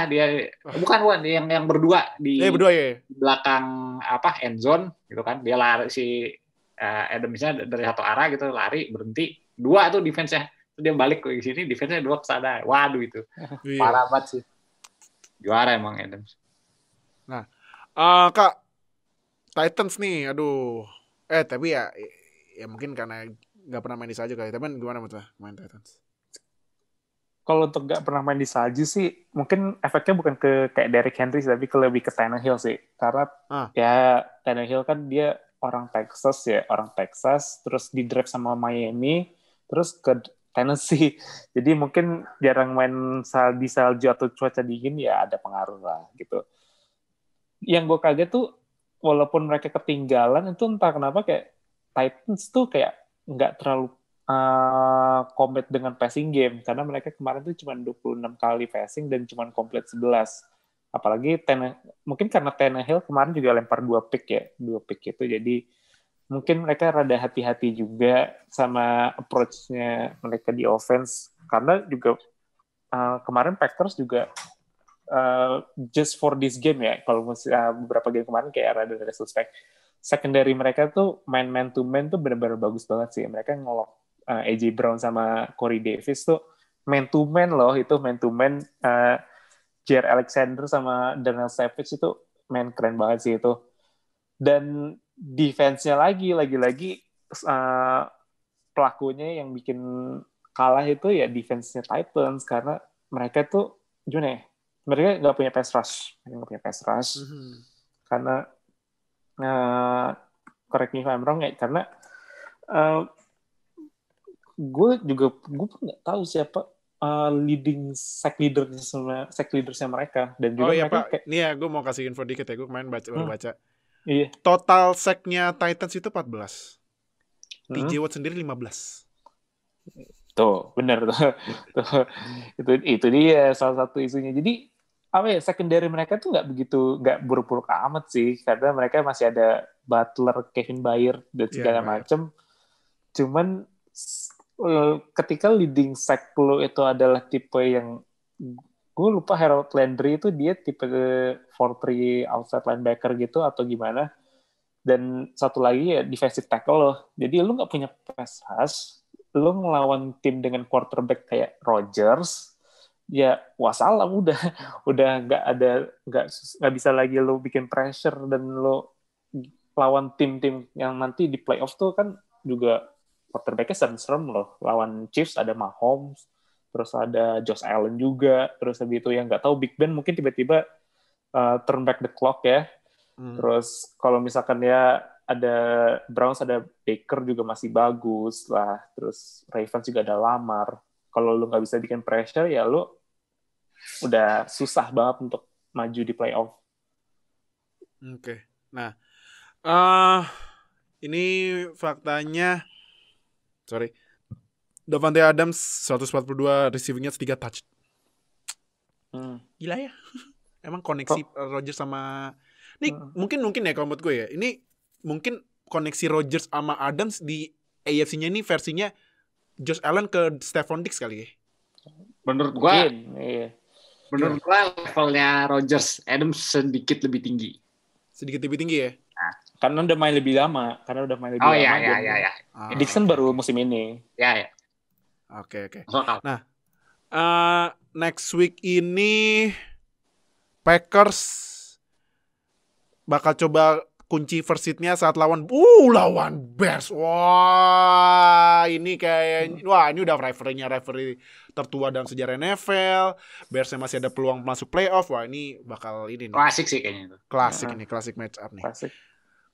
Dia bukan yang berdua di berdua ya. Belakang end zone gitu kan. Dia lari si Adamsnya dari satu arah gitu, lari berhenti. 2 tuh defense-nya. Terus dia balik ke sini, defense-nya 2 ke sana. Waduh itu. Parah banget sih. Juara emang Adams. Nah, Kak, Titans nih, aduh. Tapi ya mungkin karena nggak pernah main di salju kali. Tapi gimana menurut main Titans? Kalau untuk nggak pernah main di salju sih, mungkin efeknya bukan ke kayak Derrick Henry, tapi lebih ke Tannehill sih. Karena ya Tannehill kan dia orang Texas, terus di draft sama Miami, terus ke Tennessee. Jadi mungkin jarang main di salju atau cuaca dingin, ya ada pengaruh lah gitu. Yang gue kaget tuh, walaupun mereka ketinggalan, itu entah kenapa kayak Titans tuh kayak nggak terlalu compete dengan passing game, karena mereka kemarin tuh cuma 26 kali passing dan cuma complete 11. Apalagi mungkin karena Tannehill kemarin juga lempar 2 pick itu, jadi mungkin mereka rada hati-hati juga sama approach-nya mereka di offense, karena juga kemarin Packers juga just for this game ya, kalau beberapa game kemarin kayak rada suspek. Secondary mereka tuh main man to man tuh benar-benar bagus banget sih. Mereka ngelok AJ Brown sama Corey Davis tuh man to man loh, itu man to man. Jair Alexander sama Daniel Savage itu main keren banget sih itu. Dan defense-nya lagi-lagi pelakunya yang bikin kalah itu ya defense-nya Titans, karena mereka tuh gimana ya? Mereka nggak punya pass rush. Karena correct me if I'm wrong ya, karena gue pun nggak tahu siapa leading sack leadersnya mereka, dan juga ya mereka Pak, nih ya gue mau kasih info dikit ya, gue kemarin baru baca. Iya. Total sacknya Titans itu 14. TJ Watt sendiri 15. Tuh, benar tuh. Itu dia salah satu isunya. Jadi secondary mereka tuh nggak buruk-buruk amat sih, karena mereka masih ada Butler, Kevin Byard dan segala macam. Cuman ketika leading sack lo itu adalah tipe yang, gue lupa, Harold Landry itu dia tipe 4-3 outside linebacker gitu atau gimana, dan satu lagi ya defensive tackle lo. Jadi lo nggak punya pass rush, lo ngelawan tim dengan quarterback kayak Rodgers, ya wassalam, udah nggak bisa lagi lo bikin pressure, dan lo lawan tim-tim yang nanti di playoff tuh kan juga quarterbacknya serem-serem loh. Lawan Chiefs ada Mahomes, terus ada Josh Allen juga, terus habis itu yang nggak tahu Big Ben mungkin tiba-tiba turn back the clock ya. Terus kalau misalkan ya ada Browns, ada Baker juga masih bagus lah, terus Ravens juga ada Lamar. Kalau lu nggak bisa bikin pressure ya lu udah susah banget untuk maju di playoff. Oke. Nah, ini faktanya, Davante Adams 142 receiving-nya 3 touch. Gila ya. Emang koneksi Rodgers sama ini mungkin ya kalau menurut gue ya. Ini mungkin koneksi Rodgers sama Adams di AFC-nya ini versinya Josh Allen ke Stephon Diggs kali ya. Menurut gue levelnya Rodgers, Adams sedikit lebih tinggi. Sedikit lebih tinggi ya? Karena udah main lebih lama. Iya. Dixon baru musim ini. Ya. Oke. Nah, next week ini Packers bakal coba kunci first seed-nya saat lawan Bears. Wah, ini udah rivalry tertua dalam sejarah NFL. Bearsnya masih ada peluang masuk playoff. Wah, ini bakal ini nih. Klasik sih kayaknya itu. Klasik match up nih. Klasik.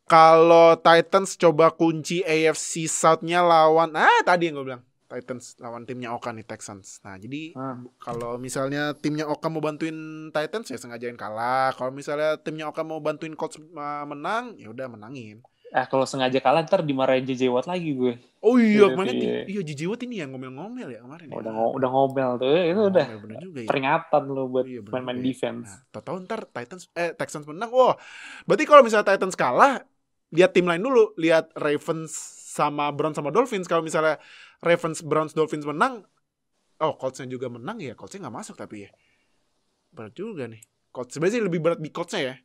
Kalau Titans coba kunci AFC South-nya lawan tadi yang gue bilang, Titans lawan timnya Oka nih, Texans. Nah, jadi kalau misalnya timnya Oka mau bantuin Titans ya sengajain kalah. Kalau misalnya timnya Oka mau bantuin Colts menang, ya udah menangin. Kalau sengaja kalah ntar dimarahin JJ Watt lagi gue. Oh iya, kemarin JJ Watt ini yang ngomel-ngomel ya kemarin. Udah ngomel tuh. Itu udah juga, peringatan lo buat main defense. Nah, tahu ntar Texans menang. Wah, berarti kalau misalnya Titans kalah, lihat tim lain dulu, lihat Ravens sama Browns sama Dolphins. Kalau misalnya Ravens, Browns, Dolphins menang, Colts-nya juga menang ya, Colts-nya nggak masuk tapi ya. Berat juga nih. Colts sebenarnya lebih berat di Colts-nya ya.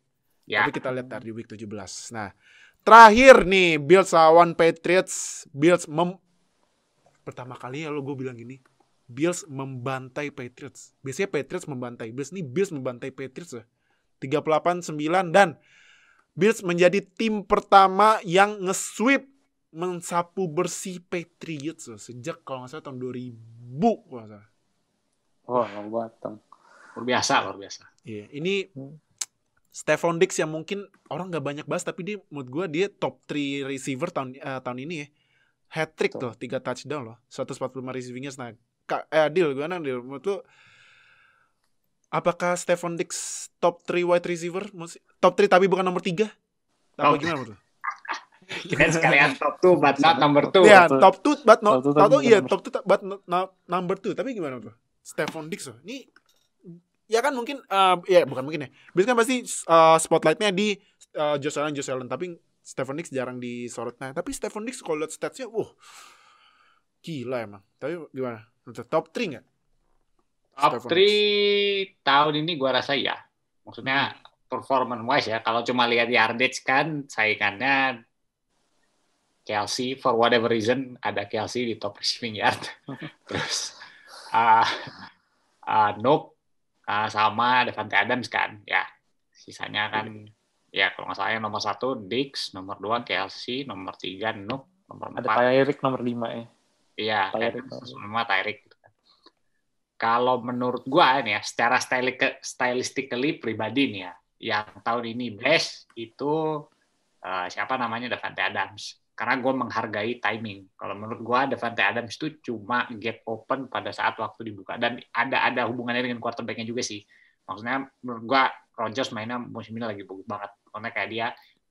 Tapi kita lihat di week 17. Nah, terakhir nih Bills lawan Patriots. Pertama kali ya gue bilang gini, Bills membantai Patriots. Biasanya Patriots membantai Bills, nih Bills membantai Patriots ya. 38-9, dan Bills menjadi tim pertama yang nge-sweep, mensapu bersih Patriots sejak kalau nggak salah tahun 2000 kalau nggak salah. Luar biasa. Iya, ini Stephon Diggs yang mungkin orang nggak banyak bahas, tapi dia menurut gue dia top 3 receiver tahun ini ya. Hat-trick loh, 3 touchdown loh, 145 receiving yards. Nah, Adil, gimana Adil? Menurut lu apakah Stephon Diggs top 3 wide receiver? Top 3 tapi bukan nomor 3? Apa gimana menurut lu? Kita sekalian top 2 but not number 2. Iya, top 2 but not Top 2 top 2 but not number 2. Tapi gimana tuh? Stephon Diggs loh. Ini ya kan mungkin ya bukan mungkin ya. Biasanya kan pasti spotlightnya di Josh Allen, tapi Stephon Diggs jarang disorot. Nah, tapi Stephon Diggs kalau lihat statsnya, gila emang. Tapi gimana? Top 3 nggak? Top 3 tahun ini gue rasa ya. Maksudnya performance wise ya. Kalau cuma lihat yardage kan saingannya Kelsey, for whatever reason ada Kelsey di top receiving yard. Terus Nope sama Davante Adams kan. Ya, sisanya kan ya kalau nggak salah yang nomor 1 Diggs, nomor 2 Kelsey, nomor 3 Nope, nomor 4 ada Tyreek nomor 5 ya. Iya, nomor Tyreek. Kalau menurut gua nih ya, secara stylistically pribadi nih ya, yang tahun ini best itu siapa namanya Davante Adams. Karena gue menghargai timing. Kalau menurut gue Davante Adams itu cuma gap open pada saat waktu dibuka, dan ada hubungannya dengan quarterback-nya juga sih. Maksudnya menurut gue Rodgers mainnya musim ini lagi bagus banget. Karena kayak dia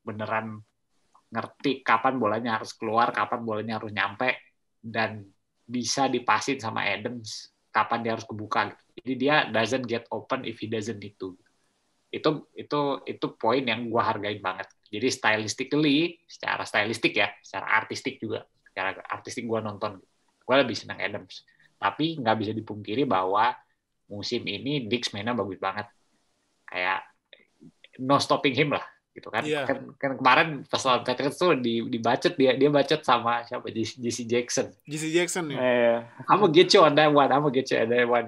beneran ngerti kapan bolanya harus keluar, kapan bolanya harus nyampe, dan bisa dipasin sama Adams kapan dia harus kebuka. Jadi dia doesn't get open if he doesn't need to. Itu poin yang gue hargain banget. Jadi secara stylistik ya, secara artistik juga, secara artistik gue nonton, gue lebih senang Adams. Tapi nggak bisa dipungkiri bahwa musim ini Diggs mainnya bagus banget, kayak no stopping him lah, gitu kan. Yeah. Kan kemarin pas lawan Patriots tuh dibacot dia bacot sama siapa, JC Jackson ya. I'm gonna get you on that one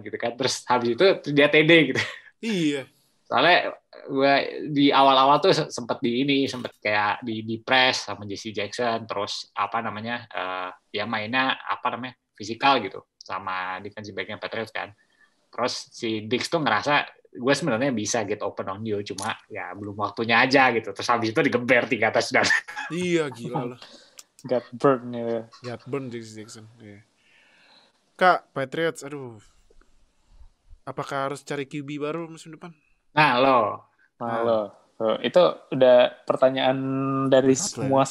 gitu kan. Terus habis itu dia TD gitu. Iya. Soalnya gue di awal-awal tuh sempat kayak di press sama JC Jackson, terus ya mainnya fisikal gitu sama defensive back-nya Patriots kan. Terus si Diggs tuh ngerasa gue sebenarnya bisa get open on you, cuma ya belum waktunya aja gitu. Terus habis itu digeber 3 touchdown. Iya, gila loh. Got burn ya. Got burn JC Jackson. Yeah. Kak, Patriots, aduh. Apakah harus cari QB baru musim depan? Nah, itu udah pertanyaan dari semua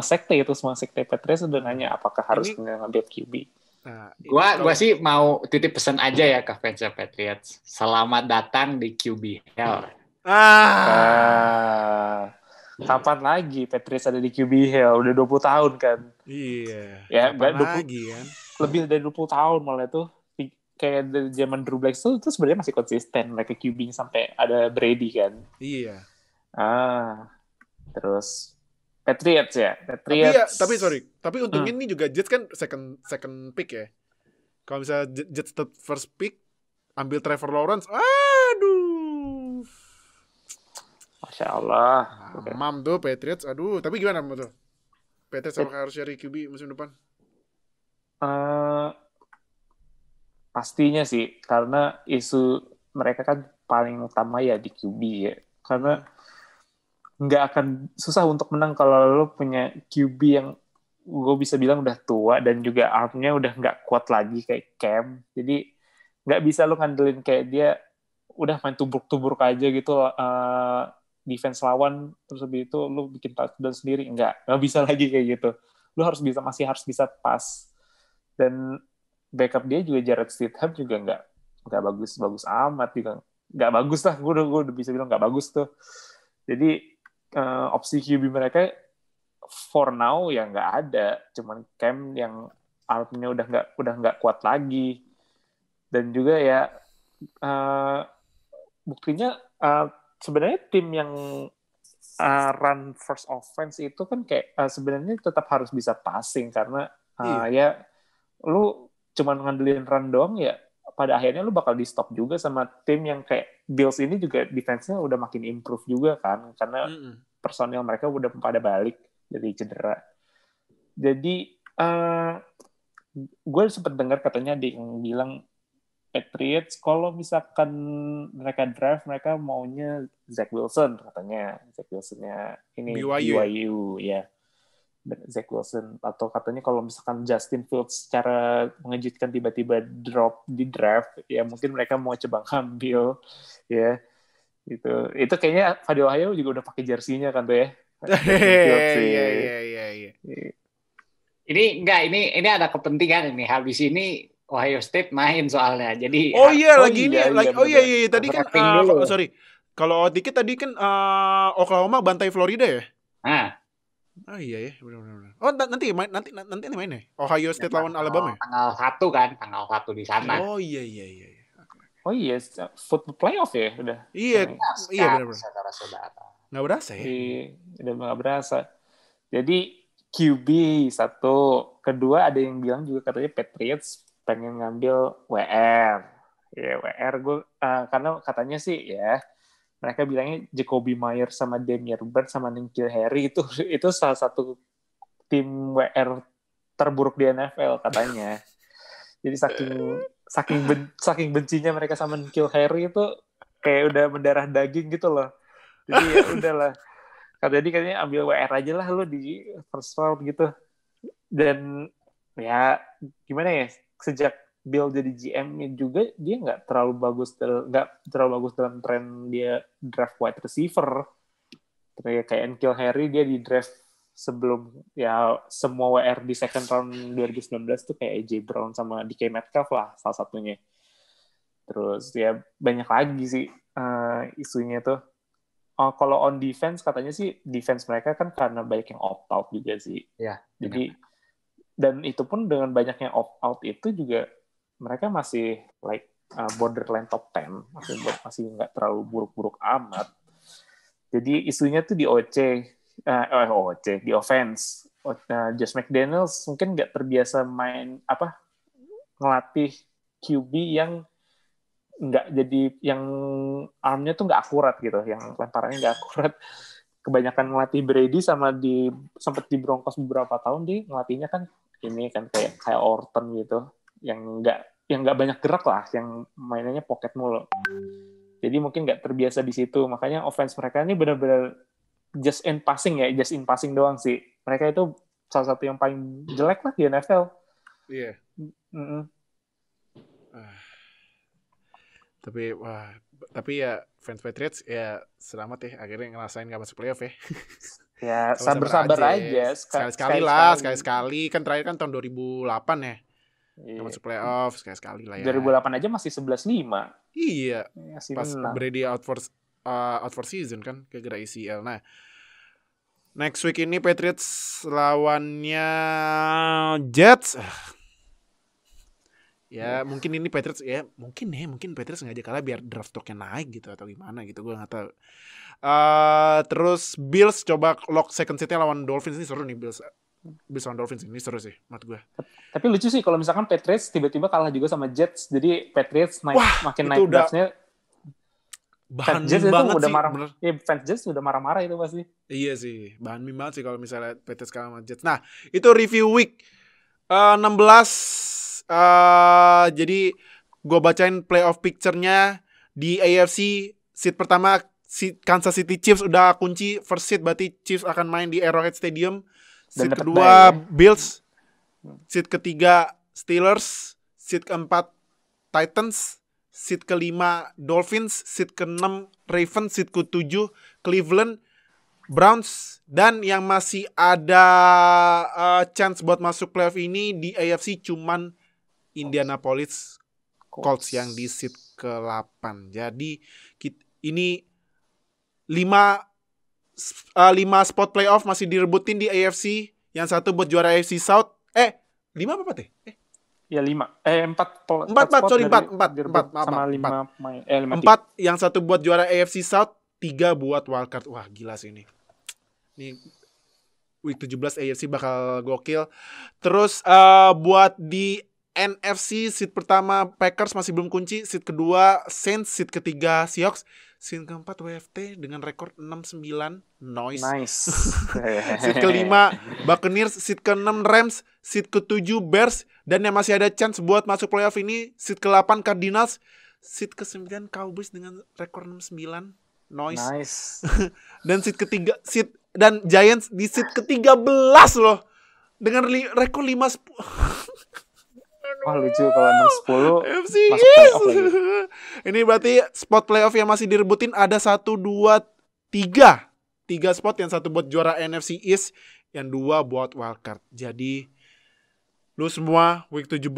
sekte itu, semua sekte Patriots udah nanya apakah harus ngambil QB. Nah, gua sih mau titip pesan aja ya ke fans Patriots. Selamat datang di QB Hell. Kapan lagi Patriots ada di QB Hell? Udah 20 tahun kan? Iya. Ya, kapan lagi kan? Lebih dari 20 tahun malah itu. Kayak dari zaman Drew Brees itu sebenarnya masih konsisten mereka QB sampai ada Brady kan. Iya. Terus Patriots ya. Tapi untungnya ini juga Jets kan second pick ya. Kalau misalnya Jets first pick ambil Trevor Lawrence, aduh. Masya Allah. Mam tuh Patriots, aduh. Tapi gimana tuh? Patriots apakah harus cari QB musim depan? Pastinya sih, karena isu mereka kan paling utama ya di QB ya. Karena nggak akan susah untuk menang kalau lo punya QB yang gue bisa bilang udah tua dan juga armnya udah nggak kuat lagi kayak Cam. Jadi nggak bisa lo ngandelin kayak dia udah main tubruk-tubruk aja gitu defense lawan, terus habis itu lo bikin touchdown sendiri. Nggak bisa lagi kayak gitu. Lo masih harus bisa pass. Dan backup dia juga Jared Stidham juga nggak bagus amat juga, nggak bagus lah, gue udah bisa bilang nggak bagus tuh. Jadi opsi QB mereka for now ya nggak ada, cuman Cam yang armnya udah nggak kuat lagi, dan juga ya buktinya sebenarnya tim yang run first offense itu kan kayak sebenarnya tetap harus bisa passing karena ya lu cuman ngandelin run doang ya pada akhirnya lu bakal di stop juga sama tim yang kayak Bills ini juga defense-nya udah makin improve juga kan karena personil mereka udah pada balik dari cedera. Jadi gue sempat dengar katanya yang bilang Patriots kalau misalkan mereka draft mereka maunya Zach Wilson katanya, Zach Wilson-nya ini BYU ya. Zach Wilson, atau katanya kalau misalkan Justin Fields secara mengejutkan tiba-tiba drop di draft ya mungkin mereka mau coba ngambil ya itu kayaknya Fadil Ohio juga udah pakai jersinya kan tuh ya Iya. Ini ada kepentingan ini. Habis ini Ohio State main soalnya. Jadi tadi kan sorry. Kalau dikit tadi kan Oklahoma bantai Florida ya? Nah. Oh iya ya, benar. Oh, nanti main ya. Ohio State lawan Alabama ya? Tanggal 1 di sana. Oh iya. Oh iya, football playoff ya udah. Iya benar. Saudara-saudara. Nggak berasa ya? Udah nggak berasa. Jadi QB 1, kedua ada yang bilang juga katanya Patriots pengen ngambil WR. Ya WR gue karena katanya sih ya mereka bilangnya Jacoby Myers sama Damian Bird sama N'Keal Harry itu salah satu tim WR terburuk di NFL katanya. Jadi saking bencinya mereka sama N'Keal Harry itu kayak udah mendarah daging gitu loh. Jadi ya udahlah. Jadi katanya ambil WR aja lah lu di first round gitu. Dan ya gimana ya, sejak Bill jadi GM juga dia nggak terlalu bagus dalam tren dia draft wide receiver. Kayak N'Keal Harry dia di draft sebelum ya semua WR di second round 2019 tuh kayak AJ Brown sama DK Metcalf lah salah satunya. Terus ya banyak lagi sih isunya tuh. Kalau on defense katanya sih defense mereka kan karena banyak yang opt out juga sih. Ya. Jadi dan itu pun dengan banyaknya opt out itu juga mereka masih borderline top 10, masih nggak terlalu buruk-buruk amat. Jadi isunya tuh di di offense. Josh McDaniels mungkin nggak terbiasa ngelatih QB yang nggak jadi yang armnya tuh nggak akurat gitu, yang lemparannya nggak akurat. Kebanyakan ngelatih Brady sama sempat di Broncos beberapa tahun dia ngelatihnya kan ini kan kayak Orton gitu, yang nggak banyak gerak lah, yang mainannya pocket mulu. Jadi mungkin nggak terbiasa di situ, makanya offense mereka ini benar-benar just in passing doang sih. Mereka itu salah satu yang paling jelek lah di NFL. Iya. Tapi ya fans Patriots ya selamat ya akhirnya ngerasain gak masuk playoff ya. Ya sabar-sabar aja. Sekali-sekali kan terakhir kan tahun 2008 ya. Gak masuk playoff sekali-sekali lah ya. 2008 aja masih 11-5. Iya. Masih pas menang. Brady out for season kan gara-gara ACL. Nah, next week ini Patriots lawannya Jets. Ya mungkin ini Patriots mungkin Patriots sengaja kalah biar draft stocknya naik gitu atau gimana gitu, gue nggak tahu. Terus Bills coba lock second seatnya lawan Dolphins, ini seru nih. Bills lawan Dolphins ini seru sih menurut gue. Tapi lucu sih kalau misalkan Patriots tiba-tiba kalah juga sama Jets, jadi Patriots makin naik draftnya. Bahan Jets banget udah sih. Marah, ya, fans Jets udah marah-marah itu pasti. Iya sih, bahan meme banget sih kalau misalnya Patriots kalah sama Jets. Nah itu review week 16. Jadi gue bacain playoff picture-nya di AFC. Seat pertama Kansas City Chiefs udah kunci first seat, berarti Chiefs akan main di Arrowhead Stadium. Seat kedua Bills, seat ketiga Steelers, seat keempat Titans, seat kelima Dolphins, seat keenam Ravens, seat ketujuh Cleveland Browns, dan yang masih ada chance buat masuk playoff ini di AFC cuman Indianapolis Colts yang di seat ke-8. Jadi ini 5 spot playoff masih direbutin di AFC. Yang satu buat juara AFC South. 5 apa 4 ya? Ya 5. 4. 4 sama 5. 4 yang satu buat juara AFC South, 3 buat wildcard. Wah gila sih ini. Ini week 17 AFC bakal gokil. Terus buat di NFC, seat pertama Packers masih belum kunci, seat kedua Saints, seat ketiga Seahawks, seat keempat WFT dengan rekor 6-9. Nice. Seat kelima Buccaneers, seat keenam Rams, seat ketujuh Bears, dan yang masih ada chance buat masuk playoff ini seat ke-8 Cardinals, seat ke-9 Cowboys dengan rekor 6-9. Nice. Dan seat ketiga dan Giants di seat ke-13 loh dengan rekor 5-10. Wah lucu kalau 6-10 FC masuk playoff lagi. Ini berarti spot playoff yang masih direbutin ada 1, 2, 3. 3 spot, yang 1 buat juara NFC East, yang 2 buat wildcard. Jadi lu semua week 17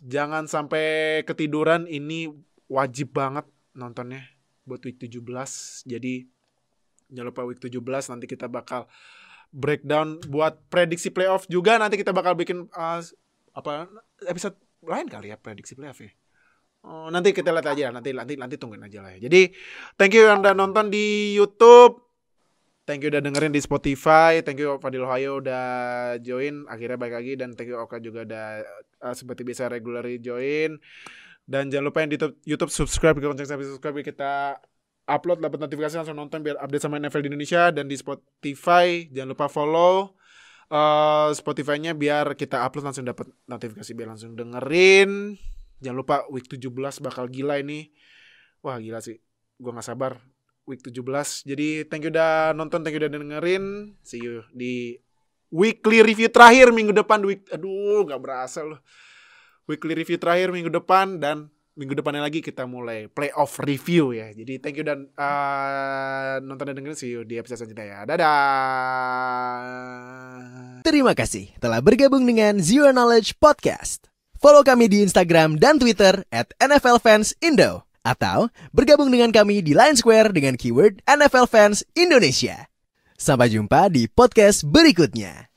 jangan sampai ketiduran, ini wajib banget nontonnya buat week 17. Jadi jangan lupa week 17 nanti kita bakal breakdown buat prediksi playoff juga. Nanti kita bakal bikin episode lain kali ya, prediksi playoff ya. Nanti kita lihat aja, nanti tungguin aja lah ya. Jadi thank you yang udah nonton di YouTube, thank you udah dengerin di Spotify, thank you Fadil Ohio udah join akhirnya balik lagi, dan thank you Oka juga udah seperti biasa regularly join. Dan jangan lupa yang di YouTube subscribe, subscribe, kita upload dapat notifikasi langsung nonton biar update sama NFL di Indonesia. Dan di Spotify jangan lupa follow Spotify-nya biar kita upload langsung dapat notifikasi, biar langsung dengerin. Jangan lupa week 17 bakal gila ini. Wah gila sih, gue gak sabar week 17. Jadi thank you udah nonton, thank you udah dengerin. See you di weekly review terakhir minggu depan. Aduh gak berasa loh. Weekly review terakhir minggu depan, dan minggu depannya lagi kita mulai playoff review ya. Jadi thank you dan nonton dan dengerin. See you di episode selanjutnya ya. Dadah. Terima kasih telah bergabung dengan Zero Knowledge Podcast. Follow kami di Instagram dan Twitter @NFLFansIndo. Atau bergabung dengan kami di Line Square dengan keyword NFL Fans Indonesia. Sampai jumpa di podcast berikutnya.